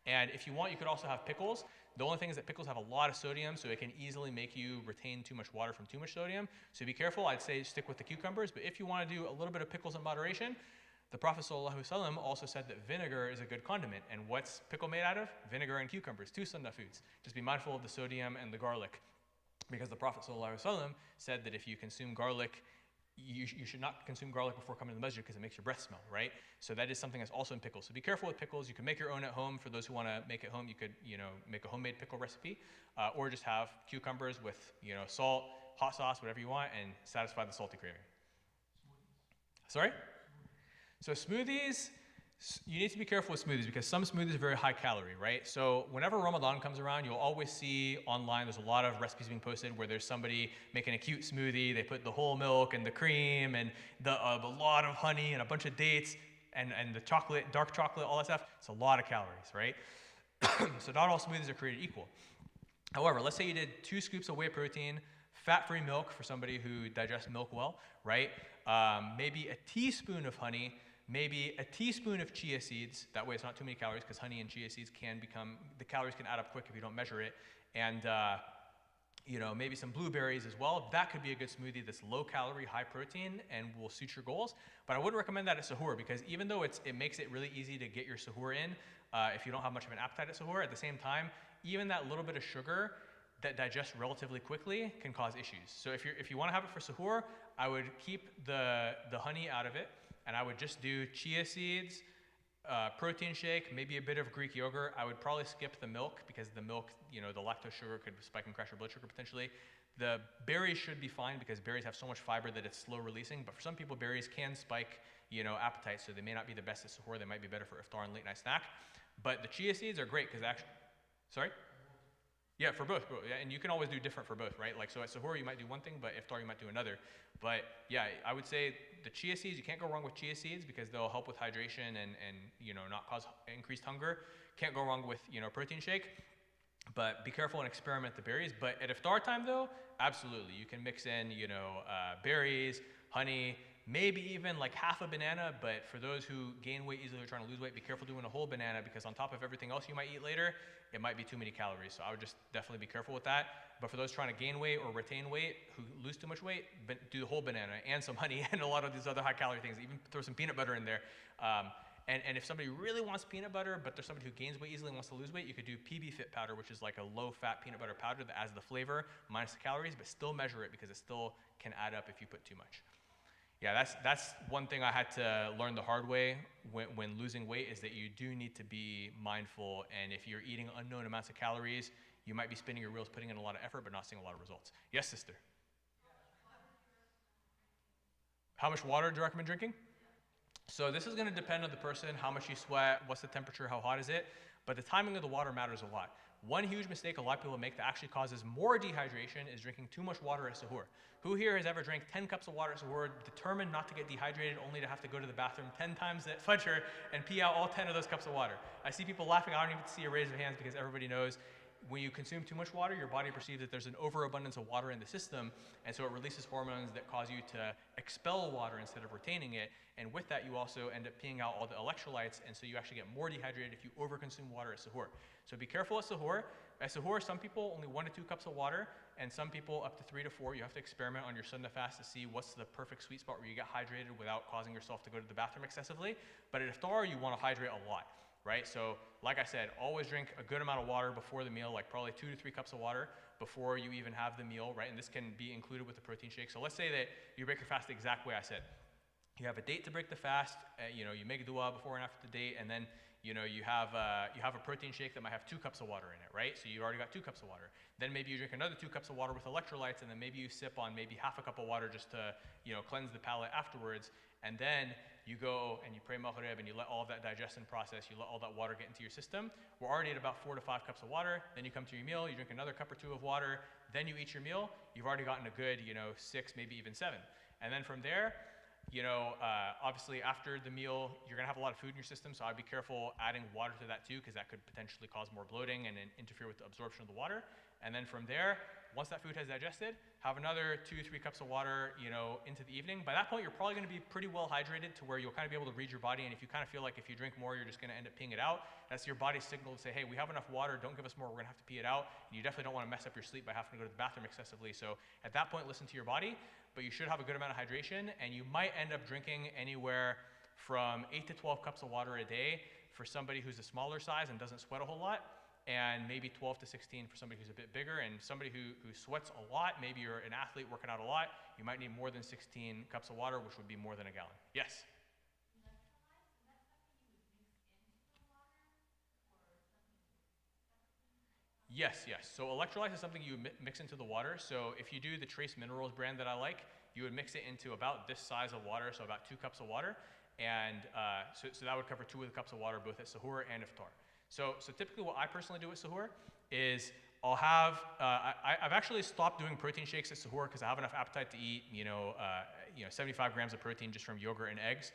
S1: And if you want, you could also have pickles. The only thing is that pickles have a lot of sodium, so it can easily make you retain too much water from too much sodium. So be careful. I'd say stick with the cucumbers. But if you want to do a little bit of pickles in moderation, the Prophet ﷺ also said that vinegar is a good condiment. And what's pickle made out of? Vinegar and cucumbers, 2 sunnah foods. Just be mindful of the sodium and the garlic, because the Prophet ﷺ said that if you consume garlic, you should not consume garlic before coming to the masjid because it makes your breath smell, right? So that is something that's also in pickles. So be careful with pickles. You can make your own at home. For those who want to make it home, you could, make a homemade pickle recipe, or just have cucumbers with, salt, hot sauce, whatever you want, and satisfy the salty craving. Sorry? So smoothies, You need to be careful with smoothies because some smoothies are very high calorie, right? So whenever Ramadan comes around, you'll always see online, there's a lot of recipes being posted where there's somebody making a cute smoothie. They put the whole milk and the cream and a lot of honey and a bunch of dates and the chocolate, dark chocolate, all that stuff. It's a lot of calories, right? So not all smoothies are created equal. However, let's say you did 2 scoops of whey protein, fat-free milk for somebody who digests milk well, right? Maybe a teaspoon of honey, maybe a teaspoon of chia seeds. That way it's not too many calories because honey and chia seeds the calories can add up quick if you don't measure it. And maybe some blueberries as well. That could be a good smoothie that's low calorie, high protein, and will suit your goals. But I wouldn't recommend that at sahur because even though it makes it really easy to get your sahur in, if you don't have much of an appetite at sahur, at the same time, even that little bit of sugar that digests relatively quickly can cause issues. So if you want to have it for sahur, I would keep the honey out of it, and I would just do chia seeds, protein shake, maybe a bit of Greek yogurt. I would probably skip the milk because the milk, the lactose sugar could spike and crash your blood sugar potentially. The berries should be fine because berries have so much fiber that it's slow releasing, but for some people berries can spike, appetite, so they may not be the best at sahur. They might be better for iftar and late night snack. But the chia seeds are great because actually, sorry? Yeah, for both. Yeah, and you can always do different for both, right? Like, so at sahur you might do one thing, but iftar you might do another. But yeah, I would say the chia seeds, you can't go wrong with chia seeds because they'll help with hydration and not cause increased hunger. Can't go wrong with, protein shake. But be careful and experiment the berries. But at iftar time though, absolutely. You can mix in, berries, honey, maybe even like half a banana. But for those who gain weight easily or trying to lose weight, be careful doing a whole banana because on top of everything else you might eat later, it might be too many calories. So I would just definitely be careful with that. But for those trying to gain weight or retain weight, who lose too much weight, do the whole banana and some honey and a lot of these other high calorie things. Even throw some peanut butter in there. And if somebody really wants peanut butter, but there's somebody who gains weight easily and wants to lose weight, you could do PB Fit powder, which is like a low-fat peanut butter powder that adds the flavor minus the calories, but still measure it because it still can add up if you put too much. Yeah, that's one thing I had to learn the hard way when losing weight is that you do need to be mindful, and if you're eating unknown amounts of calories, you might be spinning your wheels, putting in a lot of effort, but not seeing a lot of results. Yes, sister? How much water do you recommend drinking? So this is going to depend on the person, how much you sweat, what's the temperature, how hot is it, but the timing of the water matters a lot. One huge mistake a lot of people make that actually causes more dehydration is drinking too much water at sahur. Who here has ever drank 10 cups of water at sahur, determined not to get dehydrated, only to have to go to the bathroom 10 times at Fajr and pee out all 10 of those cups of water? I see people laughing. I don't even see a raise of hands because everybody knows when you consume too much water, your body perceives that there's an overabundance of water in the system, and so it releases hormones that cause you to expel water instead of retaining it, and with that you also end up peeing out all the electrolytes, and so you actually get more dehydrated if you overconsume water at sahur. So be careful at sahur. At sahur, some people only 1 to 2 cups of water, and some people up to 3 to 4. You have to experiment on your Sunnah fast to see what's the perfect sweet spot where you get hydrated without causing yourself to go to the bathroom excessively. But at iftar, you want to hydrate a lot, right? So like I said, always drink a good amount of water before the meal, like probably 2 to 3 cups of water before you even have the meal, right? And this can be included with the protein shake. So let's say that you break your fast the exact way I said. You have a date to break the fast, you make dua before and after the date, and then you have a protein shake that might have 2 cups of water in it, right? So you already got 2 cups of water. Then maybe you drink another 2 cups of water with electrolytes, and then maybe you sip on maybe half a cup of water just to cleanse the palate afterwards. And then you go and you pray maghrib and you let all of that digestion process, you let all that water get into your system. We're already at about 4 to 5 cups of water. Then you come to your meal, you drink another cup or 2 of water, then you eat your meal. You've already gotten a good 6, maybe even 7. And then from there, obviously after the meal, you're gonna have a lot of food in your system, so I'd be careful adding water to that too, because that could potentially cause more bloating and interfere with the absorption of the water. And then from there, once that food has digested, have another 2 to 3 cups of water, into the evening. By that point, you're probably gonna be pretty well hydrated to where you'll kind of be able to read your body, and if you kind of feel like if you drink more, you're just gonna end up peeing it out, that's your body's signal to say, hey, we have enough water, don't give us more, we're gonna have to pee it out. And you definitely don't wanna mess up your sleep by having to go to the bathroom excessively. So at that point, listen to your body, but you should have a good amount of hydration, and you might end up drinking anywhere from 8 to 12 cups of water a day for somebody who's a smaller size and doesn't sweat a whole lot, and maybe 12 to 16 for somebody who's a bit bigger, and somebody who sweats a lot, maybe you're an athlete working out a lot, you might need more than 16 cups of water, which would be more than a gallon. Yes? Yes. So electrolytes is something you mix into the water. So if you do the Trace Minerals brand that I like, you would mix it into about this size of water, so about 2 cups of water. And so that would cover 2 cups of water, both at sahur and iftar. So typically what I personally do at sahur is I'll have, I've actually stopped doing protein shakes at sahur because I have enough appetite to eat, 75 grams of protein just from yogurt and eggs.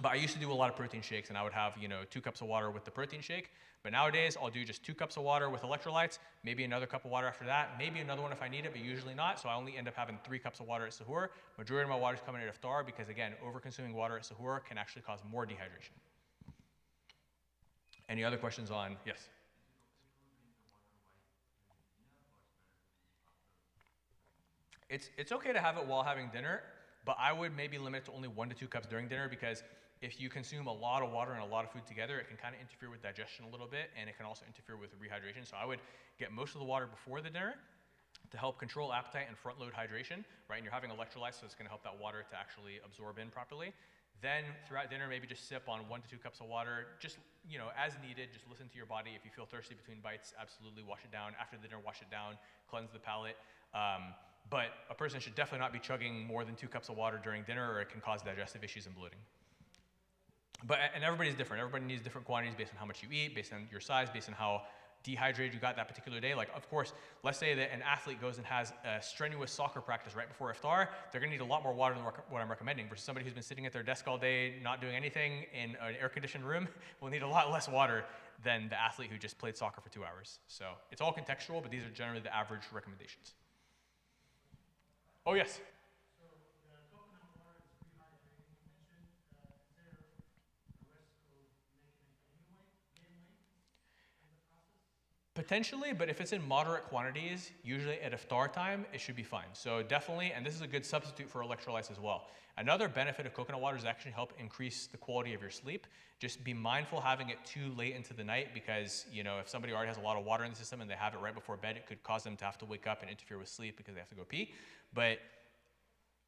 S1: But I used to do a lot of protein shakes, and I would have 2 cups of water with the protein shake. But nowadays I'll do just 2 cups of water with electrolytes, maybe another cup of water after that, maybe another one if I need it, but usually not. So I only end up having 3 cups of water at sahur. Majority of my water is coming at iftar because, again, over-consuming water at sahur can actually cause more dehydration. Any other questions on, yes? It's okay to have it while having dinner, but I would maybe limit it to only 1 to 2 cups during dinner, because if you consume a lot of water and a lot of food together, it can kind of interfere with digestion a little bit, and it can also interfere with rehydration. So I would get most of the water before the dinner to help control appetite and front load hydration, right? And you're having electrolytes, so it's going to help that water to actually absorb in properly. Then throughout dinner, maybe just sip on 1 to 2 cups of water, just as needed. Just listen to your body. If you feel thirsty between bites, absolutely wash it down. After dinner, wash it down, cleanse the palate. But a person should definitely not be chugging more than 2 cups of water during dinner, or it can cause digestive issues and bloating. And everybody's different. Everybody needs different quantities based on how much you eat, based on your size, based on how dehydrated you got that particular day. Like, of course, let's say that an athlete goes and has a strenuous soccer practice right before iftar. They're going to need a lot more water than what I'm recommending, versus somebody who's been sitting at their desk all day, not doing anything in an air-conditioned room will need a lot less water than the athlete who just played soccer for 2 hours. So it's all contextual, but these are generally the average recommendations. Oh, yes. Potentially, but if it's in moderate quantities, usually at iftar time, it should be fine. So definitely, and this is a good substitute for electrolytes as well. Another benefit of coconut water is actually help increase the quality of your sleep. Just be mindful having it too late into the night, because if somebody already has a lot of water in the system and they have it right before bed, it could cause them to have to wake up and interfere with sleep because they have to go pee. But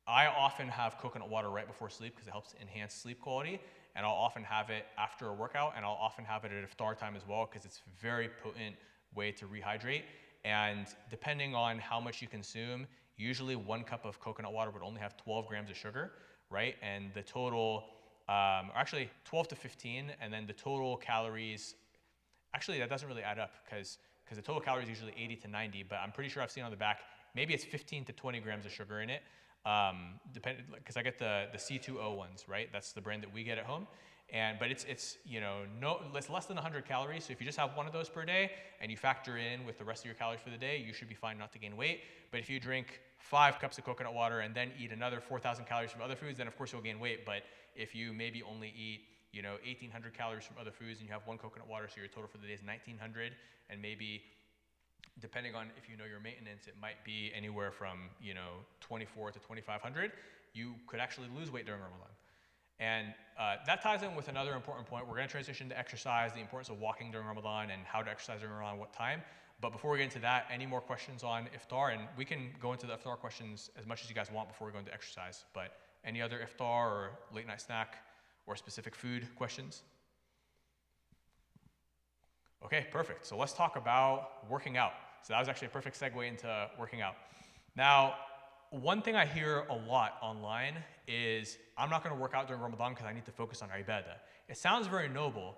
S1: I often have coconut water right before sleep because it helps enhance sleep quality. And I'll often have it after a workout, and I'll often have it at iftar time as well, because it's a very potent way to rehydrate. And depending on how much you consume, usually 1 cup of coconut water would only have 12 grams of sugar, right? And the total, actually 12 to 15, and then the total calories, actually that doesn't really add up, because the total calories is usually 80 to 90, but I'm pretty sure I've seen on the back, maybe it's 15 to 20 grams of sugar in it, because I get the C2O ones, right? That's the brand that we get at home. But it's less than 100 calories. So if you just have 1 of those per day and you factor in with the rest of your calories for the day, you should be fine not to gain weight. But if you drink 5 cups of coconut water and then eat another 4,000 calories from other foods, then of course you'll gain weight. But if you maybe only eat 1,800 calories from other foods and you have 1 coconut water, so your total for the day is 1,900, and maybe depending on if you know your maintenance, it might be anywhere from 24 to 2,500. You could actually lose weight during Ramadan. And that ties in with another important point. We're going to transition to exercise, the importance of walking during Ramadan, and how to exercise during Ramadan, what time. But before we get into that, any more questions on iftar? And we can go into the iftar questions as much as you guys want before we go into exercise. But any other iftar or late night snack or specific food questions? Okay, perfect. So let's talk about working out. So that was actually a perfect segue into working out. Now, one thing I hear a lot online is, I'm not going to work out during Ramadan because I need to focus on our ibadah. It sounds very noble,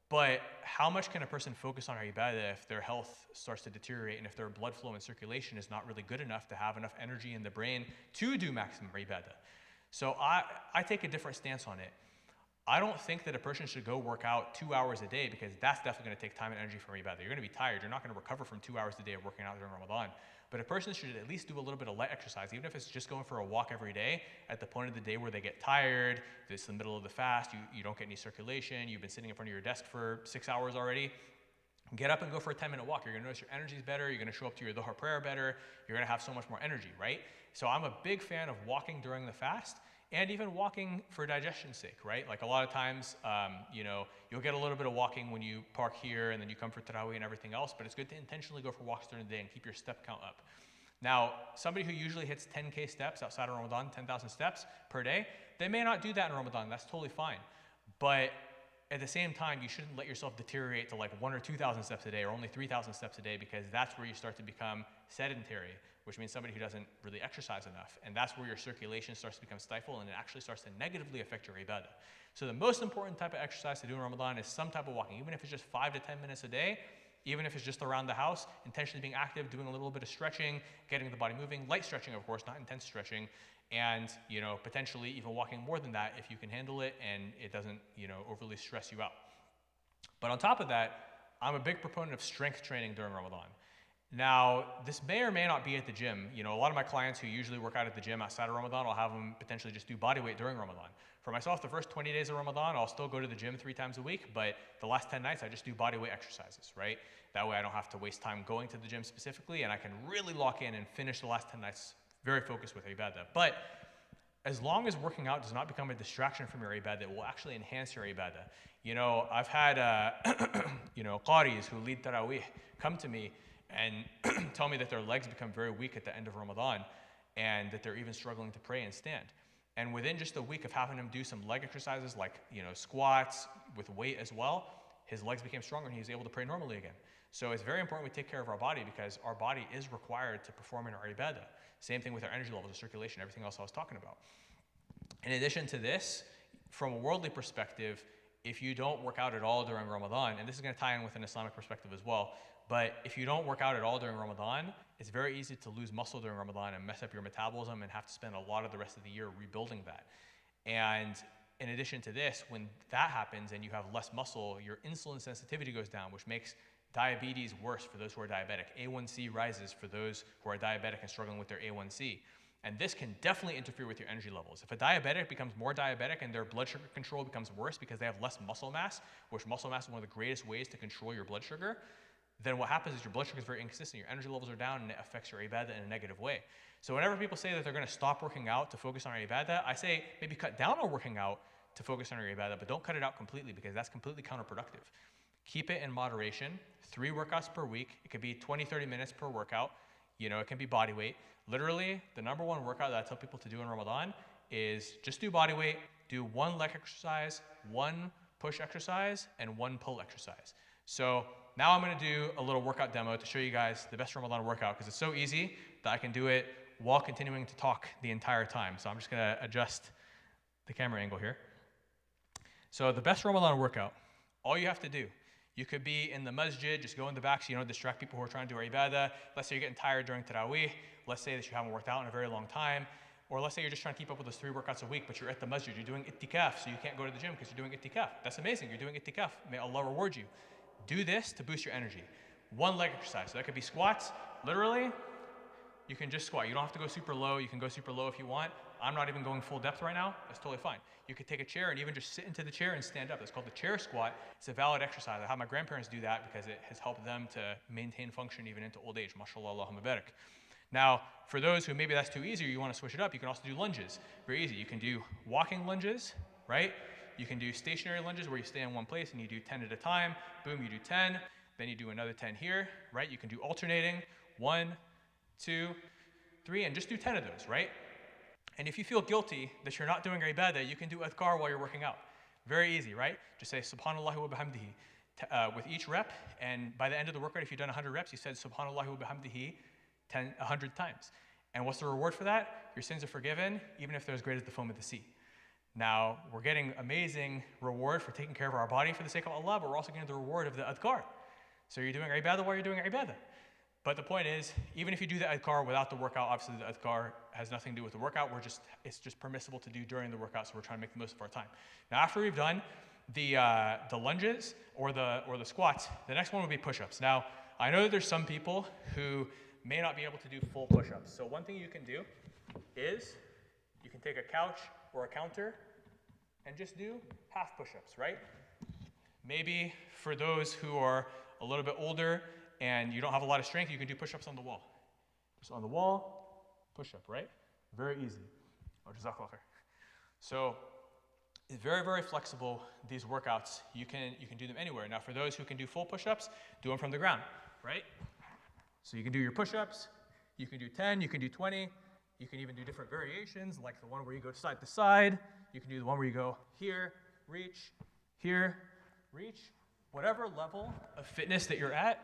S1: but how much can a person focus on our ibadah if their health starts to deteriorate and if their blood flow and circulation is not really good enough to have enough energy in the brain to do maximum ibadah? So I take a different stance on it. I don't think that a person should go work out 2 hours a day, because that's definitely going to take time and energy from ibadah. You're going to be tired. You're not going to recover from 2 hours a day of working out during Ramadan. But a person should at least do a little bit of light exercise, even if it's just going for a walk every day at the point of the day where they get tired. It's the middle of the fast. You don't get any circulation. You've been sitting in front of your desk for 6 hours already. Get up and go for a 10-minute walk. You're going to notice your energy is better. You're going to show up to your Dhuhr prayer better. You're going to have so much more energy, right? So I'm a big fan of walking during the fast, and even walking for digestion's sake, right? Like a lot of times, you'll get a little bit of walking when you park here and then you come for Tarawih and everything else, but it's good to intentionally go for walks during the day and keep your step count up. Now, somebody who usually hits 10K steps outside of Ramadan, 10,000 steps per day, they may not do that in Ramadan. That's totally fine. But at the same time, you shouldn't let yourself deteriorate to like 1,000 or 2,000 steps a day, or only 3,000 steps a day, because that's where you start to become sedentary, which means somebody who doesn't really exercise enough. And that's where your circulation starts to become stifled, and it actually starts to negatively affect your ibadah. So the most important type of exercise to do in Ramadan is some type of walking, even if it's just 5 to 10 minutes a day, even if it's just around the house, intentionally being active, doing a little bit of stretching, getting the body moving, light stretching, of course, not intense stretching, and potentially even walking more than that if you can handle it and it doesn't overly stress you out. But on top of that, I'm a big proponent of strength training during Ramadan. Now, this may or may not be at the gym. A lot of my clients who usually work out at the gym outside of Ramadan, I'll have them potentially just do body weight during Ramadan. For myself, the first 20 days of Ramadan, I'll still go to the gym 3 times a week, but the last 10 nights, I just do body weight exercises, right? That way I don't have to waste time going to the gym specifically, and I can really lock in and finish the last 10 nights very focused with ibadah. But as long as working out does not become a distraction from your ibadah, it will actually enhance your ibadah. I've had, qaris who lead tarawih come to me and tell me that their legs become very weak at the end of Ramadan and that they're even struggling to pray and stand. And within just a week of having him do some leg exercises like, squats with weight as well, his legs became stronger and he was able to pray normally again. So it's very important we take care of our body because our body is required to perform in our ibadah. Same thing with our energy levels, the circulation, everything else I was talking about. In addition to this, from a worldly perspective, if you don't work out at all during Ramadan, and this is going to tie in with an Islamic perspective as well, but if you don't work out at all during Ramadan, it's very easy to lose muscle during Ramadan and mess up your metabolism and have to spend a lot of the rest of the year rebuilding that. And in addition to this, when that happens and you have less muscle, your insulin sensitivity goes down, which makes diabetes worse for those who are diabetic. A1C rises for those who are diabetic and struggling with their A1C. And this can definitely interfere with your energy levels. If a diabetic becomes more diabetic and their blood sugar control becomes worse because they have less muscle mass, which muscle mass is one of the greatest ways to control your blood sugar, then what happens is your blood sugar is very inconsistent, your energy levels are down, and it affects your ibadah in a negative way. So whenever people say that they're going to stop working out to focus on your ibadah, I say maybe cut down on working out to focus on your ibadah, but don't cut it out completely because that's completely counterproductive. Keep it in moderation, 3 workouts per week. It could be 20, 30 minutes per workout. It can be body weight. Literally, the number one workout that I tell people to do in Ramadan is just do body weight, do 1 leg exercise, 1 push exercise, and 1 pull exercise. So now I'm going to do a little workout demo to show you guys the best Ramadan workout because it's so easy that I can do it while continuing to talk the entire time. So I'm just going to adjust the camera angle here. So the best Ramadan workout, all you have to do, you could be in the masjid, just go in the back so you don't distract people who are trying to do ibadah. Let's say you're getting tired during tarawih. Let's say that you haven't worked out in a very long time. Or let's say you're just trying to keep up with those 3 workouts a week, but you're at the masjid. You're doing ittikaf, so you can't go to the gym because you're doing ittikaf. That's amazing. You're doing ittikaf. May Allah reward you. Do this to boost your energy. 1 leg exercise. So that could be squats. Literally, you can just squat. You don't have to go super low. You can go super low if you want. I'm not even going full depth right now. That's totally fine. You could take a chair and even just sit into the chair and stand up. That's called the chair squat. It's a valid exercise. I have my grandparents do that because it has helped them to maintain function even into old age. MashaAllah, Allahumma barak. Now, for those who maybe that's too easy or you want to switch it up, you can also do lunges. Very easy. You can do walking lunges, right? You can do stationary lunges where you stay in one place and you do 10 at a time. Boom, you do 10. Then you do another 10 here, right? You can do alternating. 1, 2, 3, and just do 10 of those, right? And if you feel guilty that you're not doing ibadah, you can do adhkar while you're working out. Very easy, right? Just say subhanallah wa bihamdihi with each rep, and by the end of the workout, if you've done 100 reps, you said subhanallah wa bihamdihi 100 times. And what's the reward for that? Your sins are forgiven, even if they're as great as the foam of the sea. Now, we're getting amazing reward for taking care of our body for the sake of Allah, but we're also getting the reward of the adhkar. So you're doing ibadah while you're doing ibadah. But the point is, even if you do the adhkar without the workout, obviously the adhkar has nothing to do with the workout. It's just permissible to do during the workout, so we're trying to make the most of our time. Now, after we've done the lunges or the squats, the next one would be push-ups. Now, I know that there's some people who may not be able to do full push-ups. So one thing you can do is you can take a couch or a counter and just do half push-ups, right? Maybe for those who are a little bit older and you don't have a lot of strength, you can do push-ups on the wall. Just on the wall, push-up, right? Very easy. Oh, jazakallah khair. So it's very, very flexible, these workouts. You can do them anywhere. Now, for those who can do full push-ups, do them from the ground, right? So you can do your push-ups. You can do 10, you can do 20. You can even do different variations, like the one where you go side to side. You can do the one where you go here, reach, here, reach. Whatever level of fitness that you're at,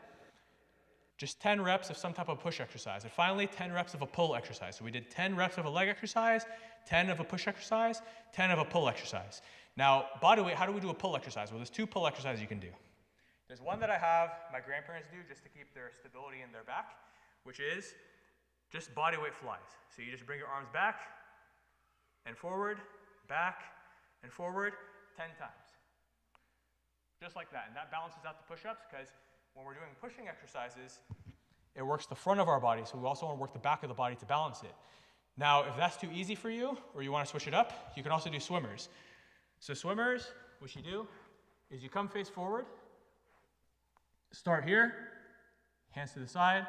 S1: just 10 reps of some type of push exercise. And finally, 10 reps of a pull exercise. So we did 10 reps of a leg exercise, 10 of a push exercise, 10 of a pull exercise. Now, body weight, how do we do a pull exercise? Well, there's 2 pull exercises you can do. There's one that I have my grandparents do just to keep their stability in their back, which is just body weight flies. So you just bring your arms back and forward, back and forward 10 times. Just like that. And that balances out the push-ups because when we're doing pushing exercises, it works the front of our body, so we also want to work the back of the body to balance it. Now, if that's too easy for you, or you want to switch it up, you can also do swimmers. So swimmers, what you do is you come face forward, start here, hands to the side,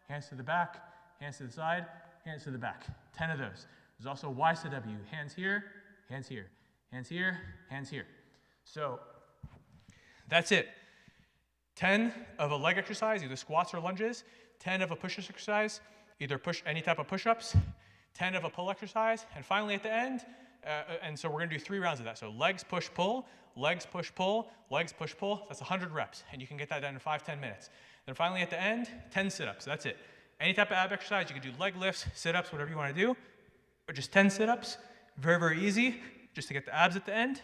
S1: hands to the back, hands to the side, hands to the back. 10 of those. There's also Y to W, hands here, hands here, hands here, hands here. So that's it. 10 of a leg exercise, either squats or lunges, 10 of a push exercise, either push any type of push-ups, 10 of a pull exercise, and finally at the end, and so we're gonna do 3 rounds of that. So legs, push, pull, legs, push, pull, legs, push, pull. That's 100 reps, and you can get that done in 5-10 minutes. Then finally at the end, 10 sit-ups, that's it. Any type of ab exercise, you can do leg lifts, sit-ups, whatever you wanna do, or just 10 sit-ups, very, very easy, just to get the abs at the end.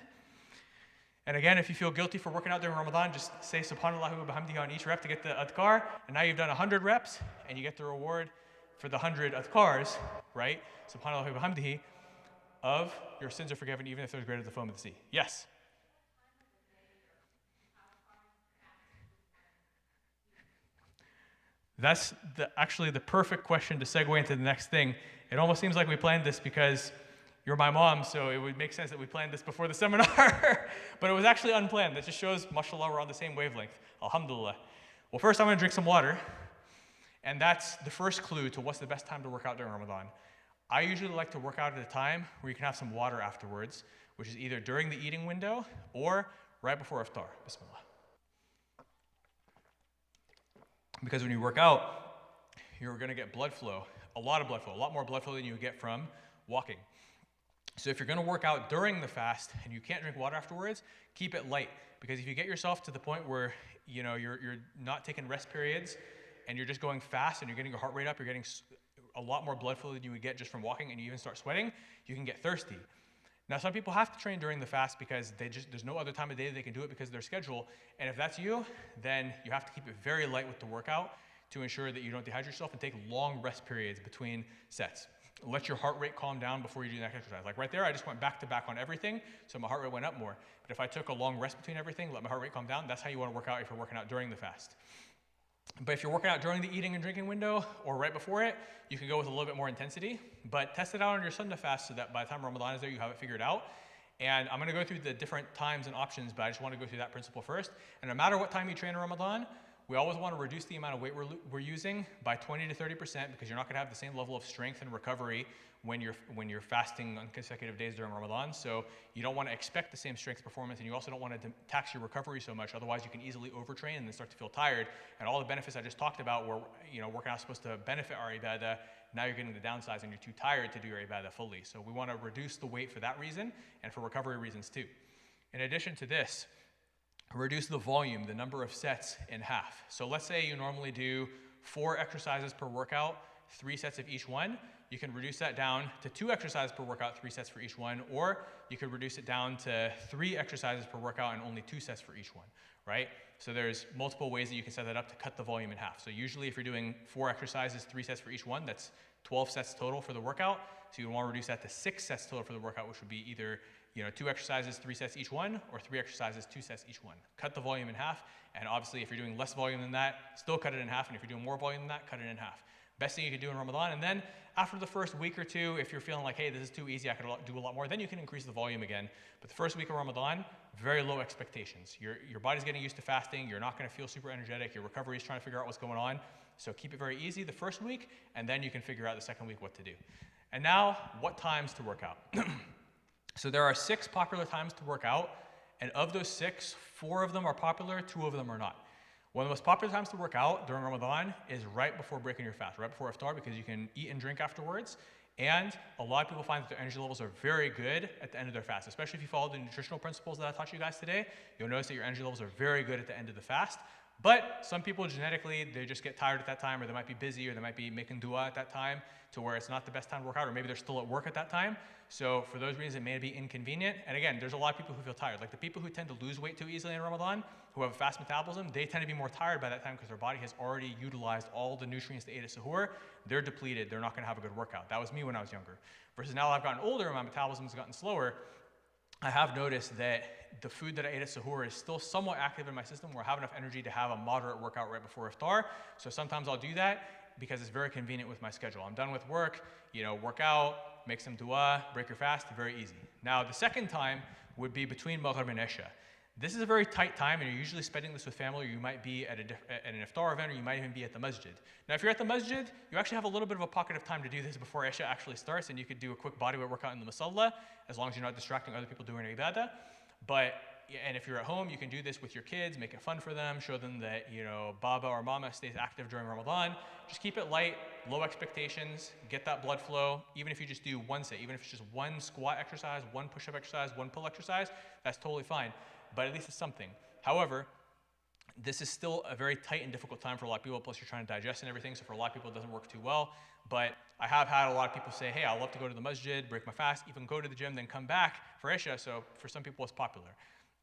S1: And again, if you feel guilty for working out during Ramadan, just say Subhanallah wa bihamdihi on each rep to get the adhkar. And now you've done 100 reps, and you get the reward for the 100 adhkars, right? Subhanallah wa bihamdihi, of your sins are forgiven even if they're greater than the foam of the sea. Yes? That's actually the perfect question to segue into the next thing. It almost seems like we planned this because you're my mom, so it would make sense that we planned this before the seminar. But it was actually unplanned. That just shows, mashallah, we're on the same wavelength. Alhamdulillah. Well, first I'm going to drink some water. And that's the first clue to what's the best time to work out during Ramadan. I usually like to work out at a time where you can have some water afterwards, which is either during the eating window or right before iftar. Bismillah. Because when you work out, you're going to get blood flow, a lot of blood flow, a lot more blood flow than you get from walking. So if you're going to work out during the fast and you can't drink water afterwards, keep it light. Because if you get yourself to the point where you're not taking rest periods and you're just going fast and you're getting your heart rate up, you're getting a lot more blood flow than you would get just from walking, and you even start sweating, you can get thirsty. Now, some people have to train during the fast because there's no other time of day they can do it because of their schedule. And if that's you, then you have to keep it very light with the workout to ensure that you don't dehydrate yourself and take long rest periods between sets. Let your heart rate calm down before you do the next exercise. Like right there, I just went back to back on everything, so my heart rate went up more. But if I took a long rest between everything, let my heart rate calm down, that's how you want to work out if you're working out during the fast. But if you're working out during the eating and drinking window or right before it, you can go with a little bit more intensity. But test it out on your Sunnah fast so that by the time Ramadan is there, you have it figured out. And I'm going to go through the different times and options, but I just want to go through that principle first. And no matter what time you train in Ramadan, we always want to reduce the amount of weight we're using by 20 to 30% because you're not going to have the same level of strength and recovery when you're fasting on consecutive days during Ramadan. So you don't want to expect the same strength performance, and you also don't want to tax your recovery so much. Otherwise, you can easily overtrain and then start to feel tired. And all the benefits I just talked about where working out is supposed to benefit our ibadah, now you're getting the downsides and you're too tired to do your ibadah fully. So we want to reduce the weight for that reason and for recovery reasons too. In addition to this, reduce the volume, the number of sets in half. So let's say you normally do 4 exercises per workout, 3 sets of each one. You can reduce that down to 2 exercises per workout, 3 sets for each one, or you could reduce it down to 3 exercises per workout and only 2 sets for each one, right? So there's multiple ways that you can set that up to cut the volume in half. So usually if you're doing 4 exercises, 3 sets for each one, that's 12 sets total for the workout. So you want to reduce that to 6 sets total for the workout, which would be either 2 exercises, 3 sets each one, or 3 exercises, 2 sets each one. Cut the volume in half, and obviously if you're doing less volume than that, still cut it in half, and if you're doing more volume than that, cut it in half. Best thing you can do in Ramadan, and then after the first week or two, if you're feeling like, hey, this is too easy, I could do a lot more, then you can increase the volume again. But the first week of Ramadan, very low expectations. Your body's getting used to fasting, you're not going to feel super energetic, your recovery is trying to figure out what's going on, so keep it very easy the first week, and then you can figure out the second week what to do. And now, what times to work out? So there are 6 popular times to work out, and of those 6, 4 of them are popular, 2 of them are not. One of the most popular times to work out during Ramadan is right before breaking your fast, right before iftar, because you can eat and drink afterwards. And a lot of people find that their energy levels are very good at the end of their fast, especially if you follow the nutritional principles that I taught you guys today. You'll notice that your energy levels are very good at the end of the fast. But some people genetically, they just get tired at that time, or they might be busy, or they might be making dua at that time to where it's not the best time to work out, or maybe they're still at work at that time. So for those reasons, it may be inconvenient. And again, there's a lot of people who feel tired. Like the people who tend to lose weight too easily in Ramadan, who have a fast metabolism, they tend to be more tired by that time because their body has already utilized all the nutrients they ate at suhoor. They're depleted. They're not going to have a good workout. That was me when I was younger. Versus now I've gotten older and my metabolism has gotten slower, I have noticed that the food that I ate at suhoor is still somewhat active in my system where I have enough energy to have a moderate workout right before iftar. So sometimes I'll do that because it's very convenient with my schedule. I'm done with work, work out, make some dua, break your fast, very easy. Now the second time would be between Maghrib and Isha. This is a very tight time, and you're usually spending this with family, or you might be at an iftar event, or you might even be at the masjid. Now, if you're at the masjid, you actually have a little bit of a pocket of time to do this before Isha actually starts, and you could do a quick bodyweight workout in the musalla, as long as you're not distracting other people doing ibadah. And if you're at home, you can do this with your kids, make it fun for them, show them that, Baba or Mama stays active during Ramadan. Just keep it light, low expectations, get that blood flow. Even if you just do one set, even if it's just one squat exercise, one push-up exercise, one pull exercise, that's totally fine. But at least it's something. However, this is still a very tight and difficult time for a lot of people, plus you're trying to digest and everything, so for a lot of people it doesn't work too well. But I have had a lot of people say, hey, I love to go to the masjid, break my fast, even go to the gym, then come back for Isha, so for some people it's popular.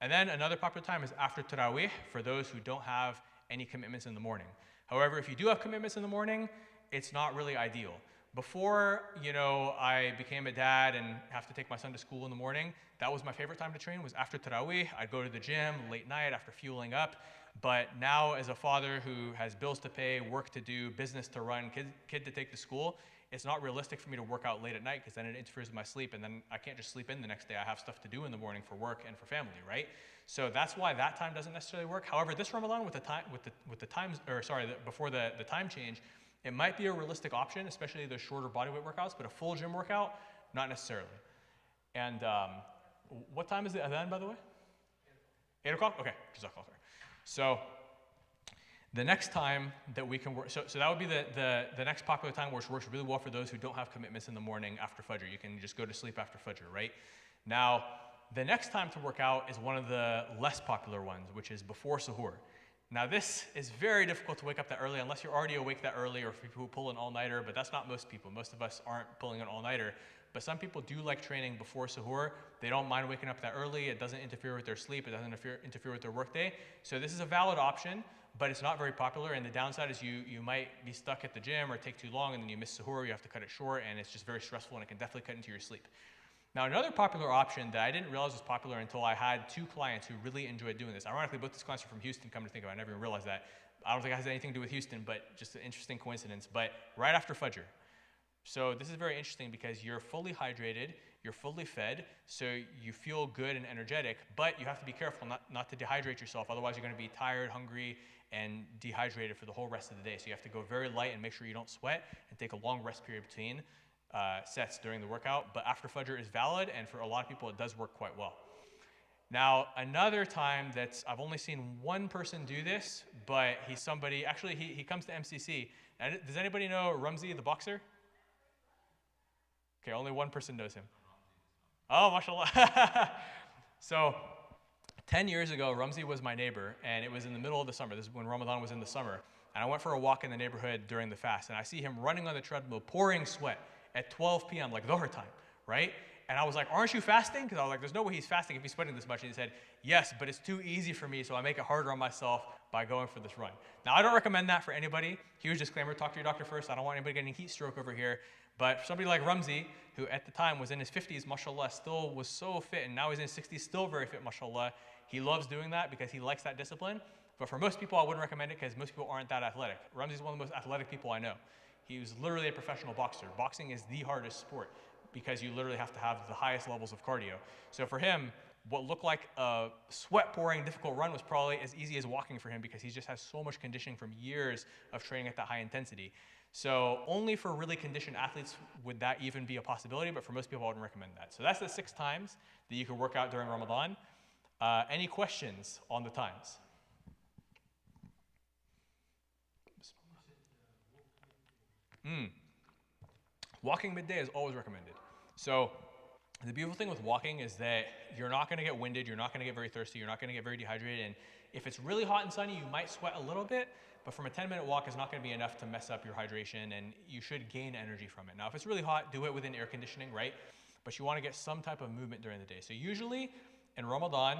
S1: And then another popular time is after Tarawih, for those who don't have any commitments in the morning. However, if you do have commitments in the morning, it's not really ideal. Before, I became a dad and have to take my son to school in the morning, that was my favorite time to train, was after Tarawih. I'd go to the gym late night after fueling up. But now, as a father who has bills to pay, work to do, business to run, kid to take to school, it's not realistic for me to work out late at night because then it interferes with my sleep, and then I can't just sleep in the next day. I have stuff to do in the morning for work and for family, right? So that's why that time doesn't necessarily work. However, this Ramadan before the time change, it might be a realistic option, especially the shorter bodyweight workouts, but a full gym workout, not necessarily. And what time is the adhan, by the way? 8 o'clock? Okay, Jazakallah khair. So the next time that we can work, so that would be the next popular time, which works really well for those who don't have commitments in the morning after Fajr. You can just go to sleep after Fajr, right? Now, the next time to work out is one of the less popular ones, which is before suhoor. Now this is very difficult to wake up that early unless you're already awake that early, or for people who pull an all-nighter, but that's not most people. Most of us aren't pulling an all-nighter, but some people do like training before suhoor. They don't mind waking up that early. It doesn't interfere with their sleep. It doesn't interfere with their workday. So this is a valid option, but it's not very popular, and the downside is you might be stuck at the gym or take too long, and then you miss suhoor, you have to cut it short, and it's just very stressful, and it can definitely cut into your sleep. Now, another popular option that I didn't realize was popular until I had 2 clients who really enjoyed doing this. Ironically, both these clients are from Houston, come to think of it. I never even realized that. I don't think it has anything to do with Houston, but just an interesting coincidence. But right after Fajr. So this is very interesting because you're fully hydrated, you're fully fed, so you feel good and energetic, but you have to be careful not to dehydrate yourself. Otherwise, you're going to be tired, hungry, and dehydrated for the whole rest of the day. So you have to go very light and make sure you don't sweat and take a long rest period between sets during the workout, but after Fajr is valid, and for a lot of people it does work quite well. Now, another time that I've only seen one person do this, but he's somebody, actually he comes to MCC. Now, does anybody know Ramzi, the boxer? Okay, only one person knows him. Oh, mashallah. So 10 years ago, Ramzi was my neighbor, and it was in the middle of the summer. This is when Ramadan was in the summer. And I went for a walk in the neighborhood during the fast, and I see him running on the treadmill, pouring sweat at 12 p.m., like Dhuhr time, right? And I was like, aren't you fasting? Because I was like, there's no way he's fasting if he's sweating this much. And he said, yes, but it's too easy for me, so I make it harder on myself by going for this run. Now, I don't recommend that for anybody. Huge disclaimer, talk to your doctor first. I don't want anybody getting heat stroke over here. But for somebody like Ramzi, who at the time was in his 50s, mashallah, still was so fit, and now he's in his 60s, still very fit, mashallah. He loves doing that because he likes that discipline. But for most people, I wouldn't recommend it because most people aren't that athletic. Ramzi's one of the most athletic people I know. He was literally a professional boxer. Boxing is the hardest sport because you literally have to have the highest levels of cardio. So for him, what looked like a sweat-pouring, difficult run was probably as easy as walking for him because he just has so much conditioning from years of training at that high intensity. So only for really conditioned athletes would that even be a possibility, but for most people, I wouldn't recommend that. So that's the 6 times that you could work out during Ramadan. Any questions on the times? Walking midday is always recommended. So The beautiful thing with walking is that you're not going to get winded, you're not going to get very thirsty, you're not going to get very dehydrated, and if it's really hot and sunny, you might sweat a little bit, but from a 10-minute walk is not going to be enough to mess up your hydration, and you should gain energy from it. Now, if it's really hot, do it within air conditioning, right? But you want to get some type of movement during the day. So usually in Ramadan,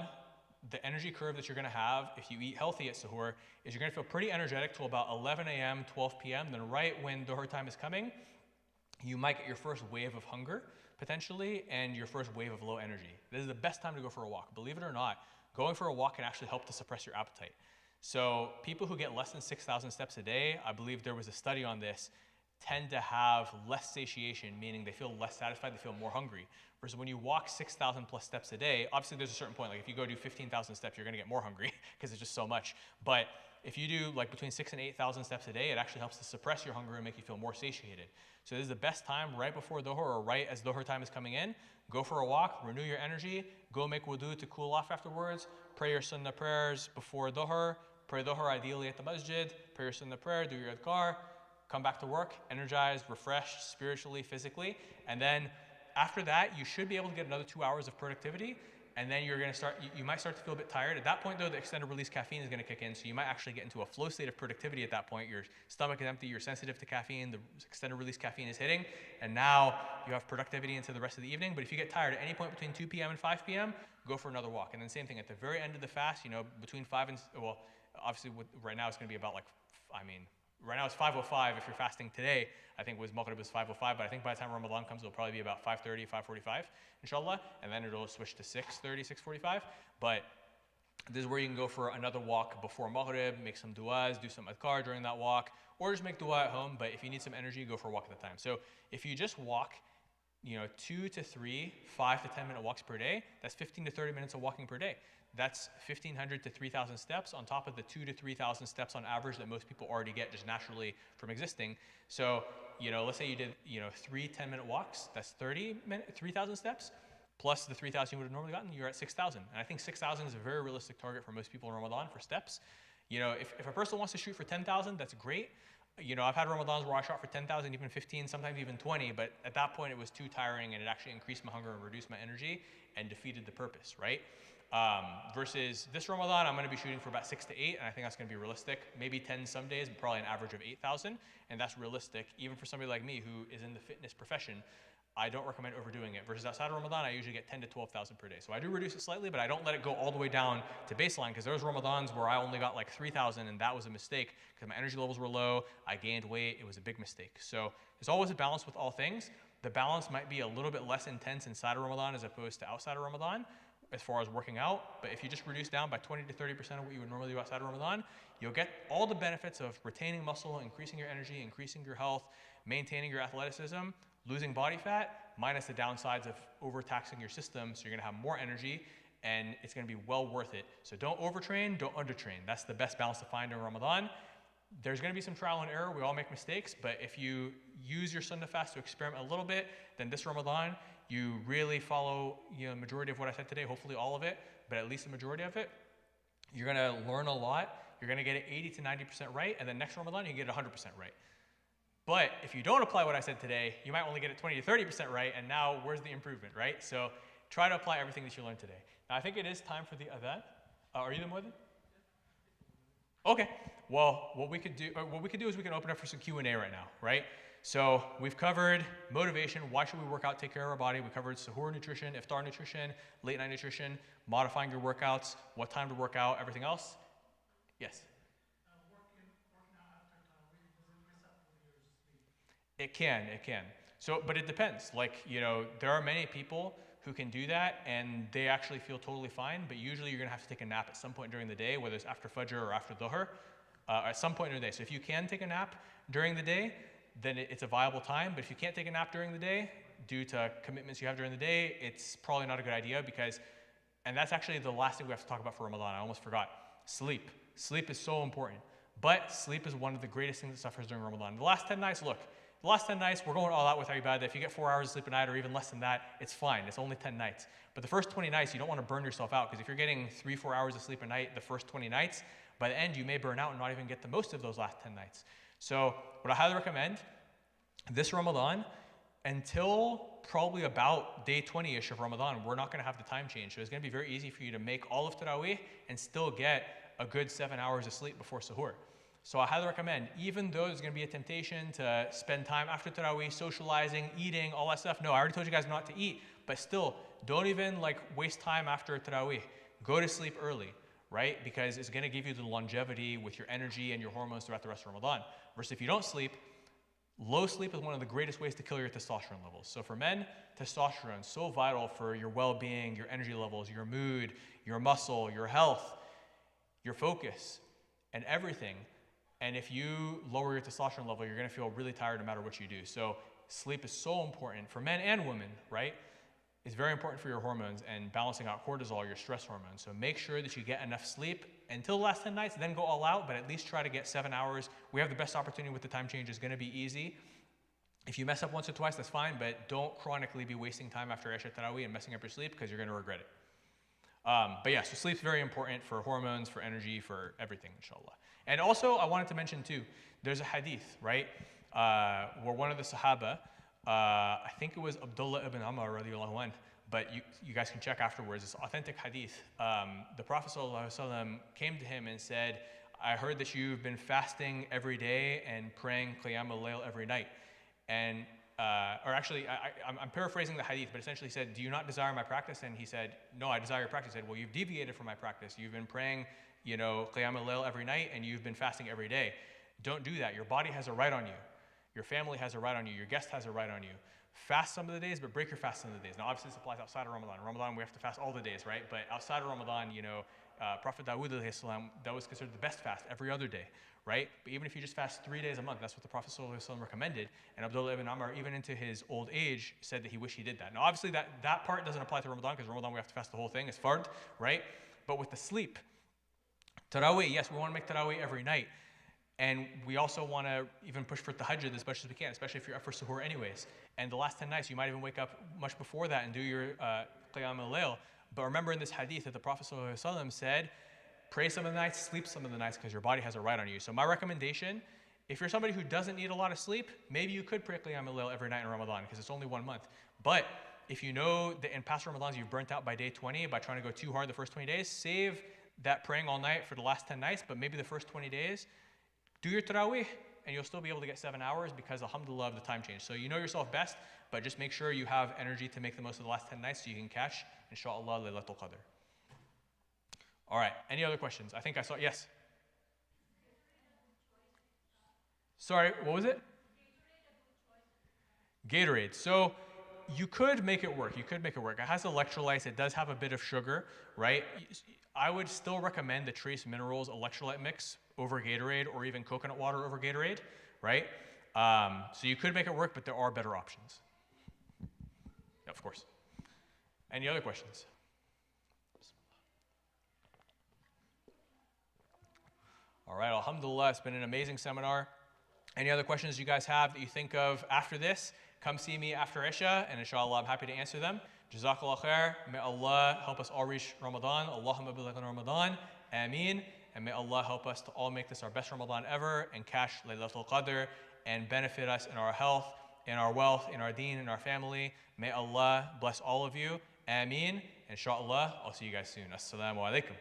S1: the energy curve that you're going to have if you eat healthy at suhoor is you're going to feel pretty energetic till about 11 a.m., 12 p.m. Then right when dhuhr time is coming, you might get your first wave of hunger, potentially, and your first wave of low energy. This is the best time to go for a walk. Believe it or not, going for a walk can actually help to suppress your appetite. So people who get less than 6,000 steps a day, I believe there was a study on this, tend to have less satiation, meaning they feel less satisfied, they feel more hungry. Versus when you walk 6,000 plus steps a day, obviously there's a certain point, like if you go do 15,000 steps, you're gonna get more hungry because it's just so much. But if you do like between 6,000 and 8,000 steps a day, it actually helps to suppress your hunger and make you feel more satiated. So this is the best time right before dhuhr or right as dhuhr time is coming in. Go for a walk, renew your energy, go make wudu to cool off afterwards, pray your sunnah prayers before dhuhr, pray dhuhr ideally at the masjid, pray your sunnah prayer, do your adhkar, come back to work, energized, refreshed, spiritually, physically, and then after that, you should be able to get another 2 hours of productivity, and then you're going to start, you might start to feel a bit tired. At that point, though, the extended release caffeine is going to kick in, so you might actually get into a flow state of productivity at that point. Your stomach is empty, you're sensitive to caffeine, the extended release caffeine is hitting, and now you have productivity into the rest of the evening. But if you get tired at any point between 2 p.m. and 5 p.m., go for another walk. And then same thing, at the very end of the fast, you know, between 5 and, well, obviously right now it's going to be about like, right now it's 5:05 if you're fasting today. I think Maghrib was 5:05, but I think by the time Ramadan comes, it'll probably be about 5:30, 5:45, inshallah, and then it'll switch to 6:30, 6:45. But this is where you can go for another walk before Maghrib, make some du'as, do some adhkar during that walk, or just make du'a at home. But if you need some energy, go for a walk at the time. So if you just walk, you know, 2 to 3, 5 to 10 minute walks per day, that's 15 to 30 minutes of walking per day. That's 1,500 to 3,000 steps on top of the 2,000 to 3,000 steps on average that most people already get just naturally from existing. So, you know, let's say you did, you know, 3 10-minute walks, that's 3,000 steps, plus the 3,000 you would have normally gotten, you're at 6,000. And I think 6,000 is a very realistic target for most people in Ramadan for steps. You know, if a person wants to shoot for 10,000, that's great. You know, I've had Ramadans where I shot for 10,000, even 15, sometimes even 20, but at that point it was too tiring and it actually increased my hunger and reduced my energy and defeated the purpose, right? Versus this Ramadan, I'm going to be shooting for about 6 to 8, and I think that's going to be realistic. Maybe 10 some days, but probably an average of 8,000, and that's realistic. Even for somebody like me who is in the fitness profession, I don't recommend overdoing it. Versus outside of Ramadan, I usually get 10 to 12,000 per day. So I do reduce it slightly, but I don't let it go all the way down to baseline, because there was Ramadans where I only got like 3,000, and that was a mistake because my energy levels were low, I gained weight, it was a big mistake. So there's always a balance with all things. The balance might be a little bit less intense inside of Ramadan as opposed to outside of Ramadan, as far as working out. But if you just reduce down by 20 to 30% of what you would normally do outside of Ramadan, you'll get all the benefits of retaining muscle, increasing your energy, increasing your health, maintaining your athleticism, losing body fat, minus the downsides of overtaxing your system, so you're gonna have more energy, and it's gonna be well worth it. So don't overtrain, don't undertrain. That's the best balance to find in Ramadan. There's gonna be some trial and error, we all make mistakes, but if you use your Sunnah fast to experiment a little bit, then this Ramadan, you really follow, you know, the majority of what I said today, hopefully all of it, but at least the majority of it, you're gonna learn a lot, you're gonna get it 80 to 90% right, and then next Ramadan, you can get it 100% right. But if you don't apply what I said today, you might only get it 20 to 30% right, and now where's the improvement, right? So try to apply everything that you learned today. Now I think it is time for the adhan. Are you the muadhin? Okay, well, what we could do is we can open up for some Q&A right now, right? So we've covered motivation, why should we work out, take care of our body. We covered suhoor nutrition, iftar nutrition, late night nutrition, modifying your workouts, what time to work out, everything else. Yes? Working out after Tarawih, does it mess up with your sleep? It can. So, but it depends. Like, you know, there are many people who can do that and they actually feel totally fine, but usually you're gonna have to take a nap at some point during the day, whether it's after Fajr or after Dhuhr, at some point in the day. So if you can take a nap during the day, then it's a viable time. But if you can't take a nap during the day due to commitments you have during the day, it's probably not a good idea because, and that's actually the last thing we have to talk about for Ramadan. I almost forgot. Sleep. Sleep is so important. But sleep is one of the greatest things that suffers during Ramadan. The last 10 nights, look, the last 10 nights, we're going all out with our ibadah. If you get 4 hours of sleep a night or even less than that, it's fine. It's only 10 nights. But the first 20 nights, you don't want to burn yourself out because if you're getting 3-4 hours of sleep a night the first 20 nights, by the end, you may burn out and not even get the most of those last 10 nights. So what I highly recommend, this Ramadan, until probably about day 20-ish of Ramadan, we're not going to have the time change. So it's going to be very easy for you to make all of Taraweeh and still get a good 7 hours of sleep before suhoor. So I highly recommend, even though there's going to be a temptation to spend time after Taraweeh, socializing, eating, all that stuff. No, I already told you guys not to eat, but still, don't even like waste time after Taraweeh. Go to sleep early, right? Because it's going to give you the longevity with your energy and your hormones throughout the rest of Ramadan. Versus if you don't sleep, low sleep is one of the greatest ways to kill your testosterone levels. So for men, testosterone is so vital for your well-being, your energy levels, your mood, your muscle, your health, your focus, and everything. And if you lower your testosterone level, you're going to feel really tired no matter what you do. So sleep is so important for men and women, right? It's very important for your hormones and balancing out cortisol, your stress hormones. So make sure that you get enough sleep until the last 10 nights, then go all out, but at least try to get 7 hours. We have the best opportunity with the time change. It's going to be easy. If you mess up once or twice, that's fine, but don't chronically be wasting time after Isha Taraweeh and messing up your sleep because you're going to regret it. But yeah, so sleep's very important for hormones, for energy, for everything, inshallah. And also, I wanted to mention too, there's a hadith, right, where one of the Sahaba, I think it was Abdullah ibn Amr radiallahu anh, but you guys can check afterwards, it's authentic hadith. The Prophet ﷺ came to him and said, I heard that you've been fasting every day and praying Qiyam al-Layl every night. And, or actually, I'm paraphrasing the hadith, but essentially he said, do you not desire my practice? And he said, no, I desire your practice. He said, well, you've deviated from my practice. You've been praying, Qiyam al-Layl every night, and you've been fasting every day. Don't do that. Your body has a right on you. Your family has a right on you. Your guest has a right on you. Fast some of the days, but break your fast some of the days. Now, obviously, this applies outside of Ramadan. In Ramadan, we have to fast all the days, right? But outside of Ramadan, Prophet Dawood, that was considered the best fast every other day, right? But even if you just fast 3 days a month, that's what the Prophet ﷺ recommended. And Abdullah ibn Amr, even into his old age, said that he wished he did that. Now, obviously, that part doesn't apply to Ramadan, because Ramadan, we have to fast the whole thing. It's fard, right? But with the sleep, Taraweeh, yes, we want to make Taraweeh every night. And we also want to even push for tahajjud as much as we can, especially if you're up for suhoor anyways. And the last 10 nights, you might even wake up much before that and do your qiyam al-layl. But remember in this hadith that the Prophet ﷺ said, pray some of the nights, sleep some of the nights, because your body has a right on you. So my recommendation, if you're somebody who doesn't need a lot of sleep, maybe you could pray qiyam al-layl every night in Ramadan, because it's only 1 month. But if you know that in past Ramadans you've burnt out by day 20 by trying to go too hard the first 20 days, save that praying all night for the last 10 nights, but maybe the first 20 days, do your Taraweeh, and you'll still be able to get 7 hours because, alhamdulillah, of the time change. So you know yourself best, but just make sure you have energy to make the most of the last 10 nights so you can catch, inshallah, Laylatul Qadr. All right, any other questions? I think I saw, yes? Sorry, what was it? Gatorade. So you could make it work. It has electrolytes. It does have a bit of sugar, right? I would still recommend the Trace Minerals electrolyte mix over Gatorade, or even coconut water over Gatorade, right? So you could make it work, but there are better options. Yeah, of course. Any other questions? All right, alhamdulillah, it's been an amazing seminar. Any other questions you guys have that you think of after this, come see me after Isha, and inshallah, I'm happy to answer them. Jazakallah khair. May Allah help us all reach Ramadan. Allahumma balighna Ramadan. Ameen. And may Allah help us to all make this our best Ramadan ever and catch Laylatul Qadr and benefit us in our health, in our wealth, in our deen, in our family. May Allah bless all of you. Ameen. Inshallah, I'll see you guys soon. Assalamu alaikum.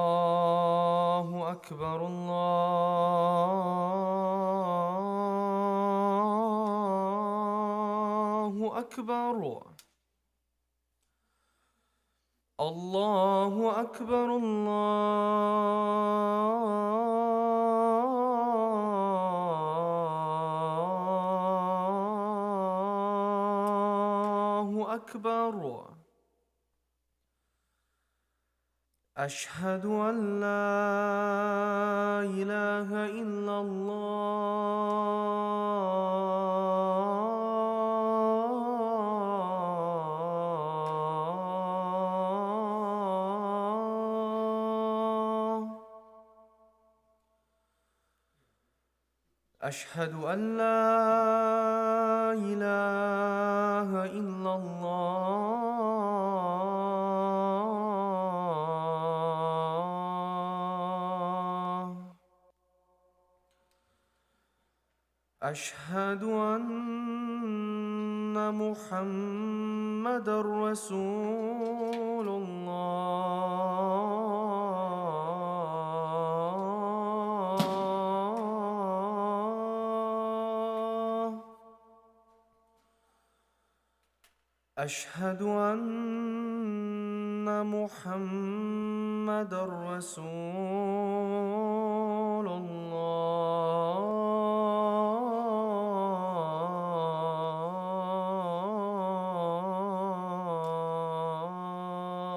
S2: الله أكبر الله أكبر الله أكبر الله أكبر أشهد أن لا إله إلا أشهد أن لا إله إلا الله. أشهد أن محمدًا رسول الله. أشهد أن محمدًا رسول الله.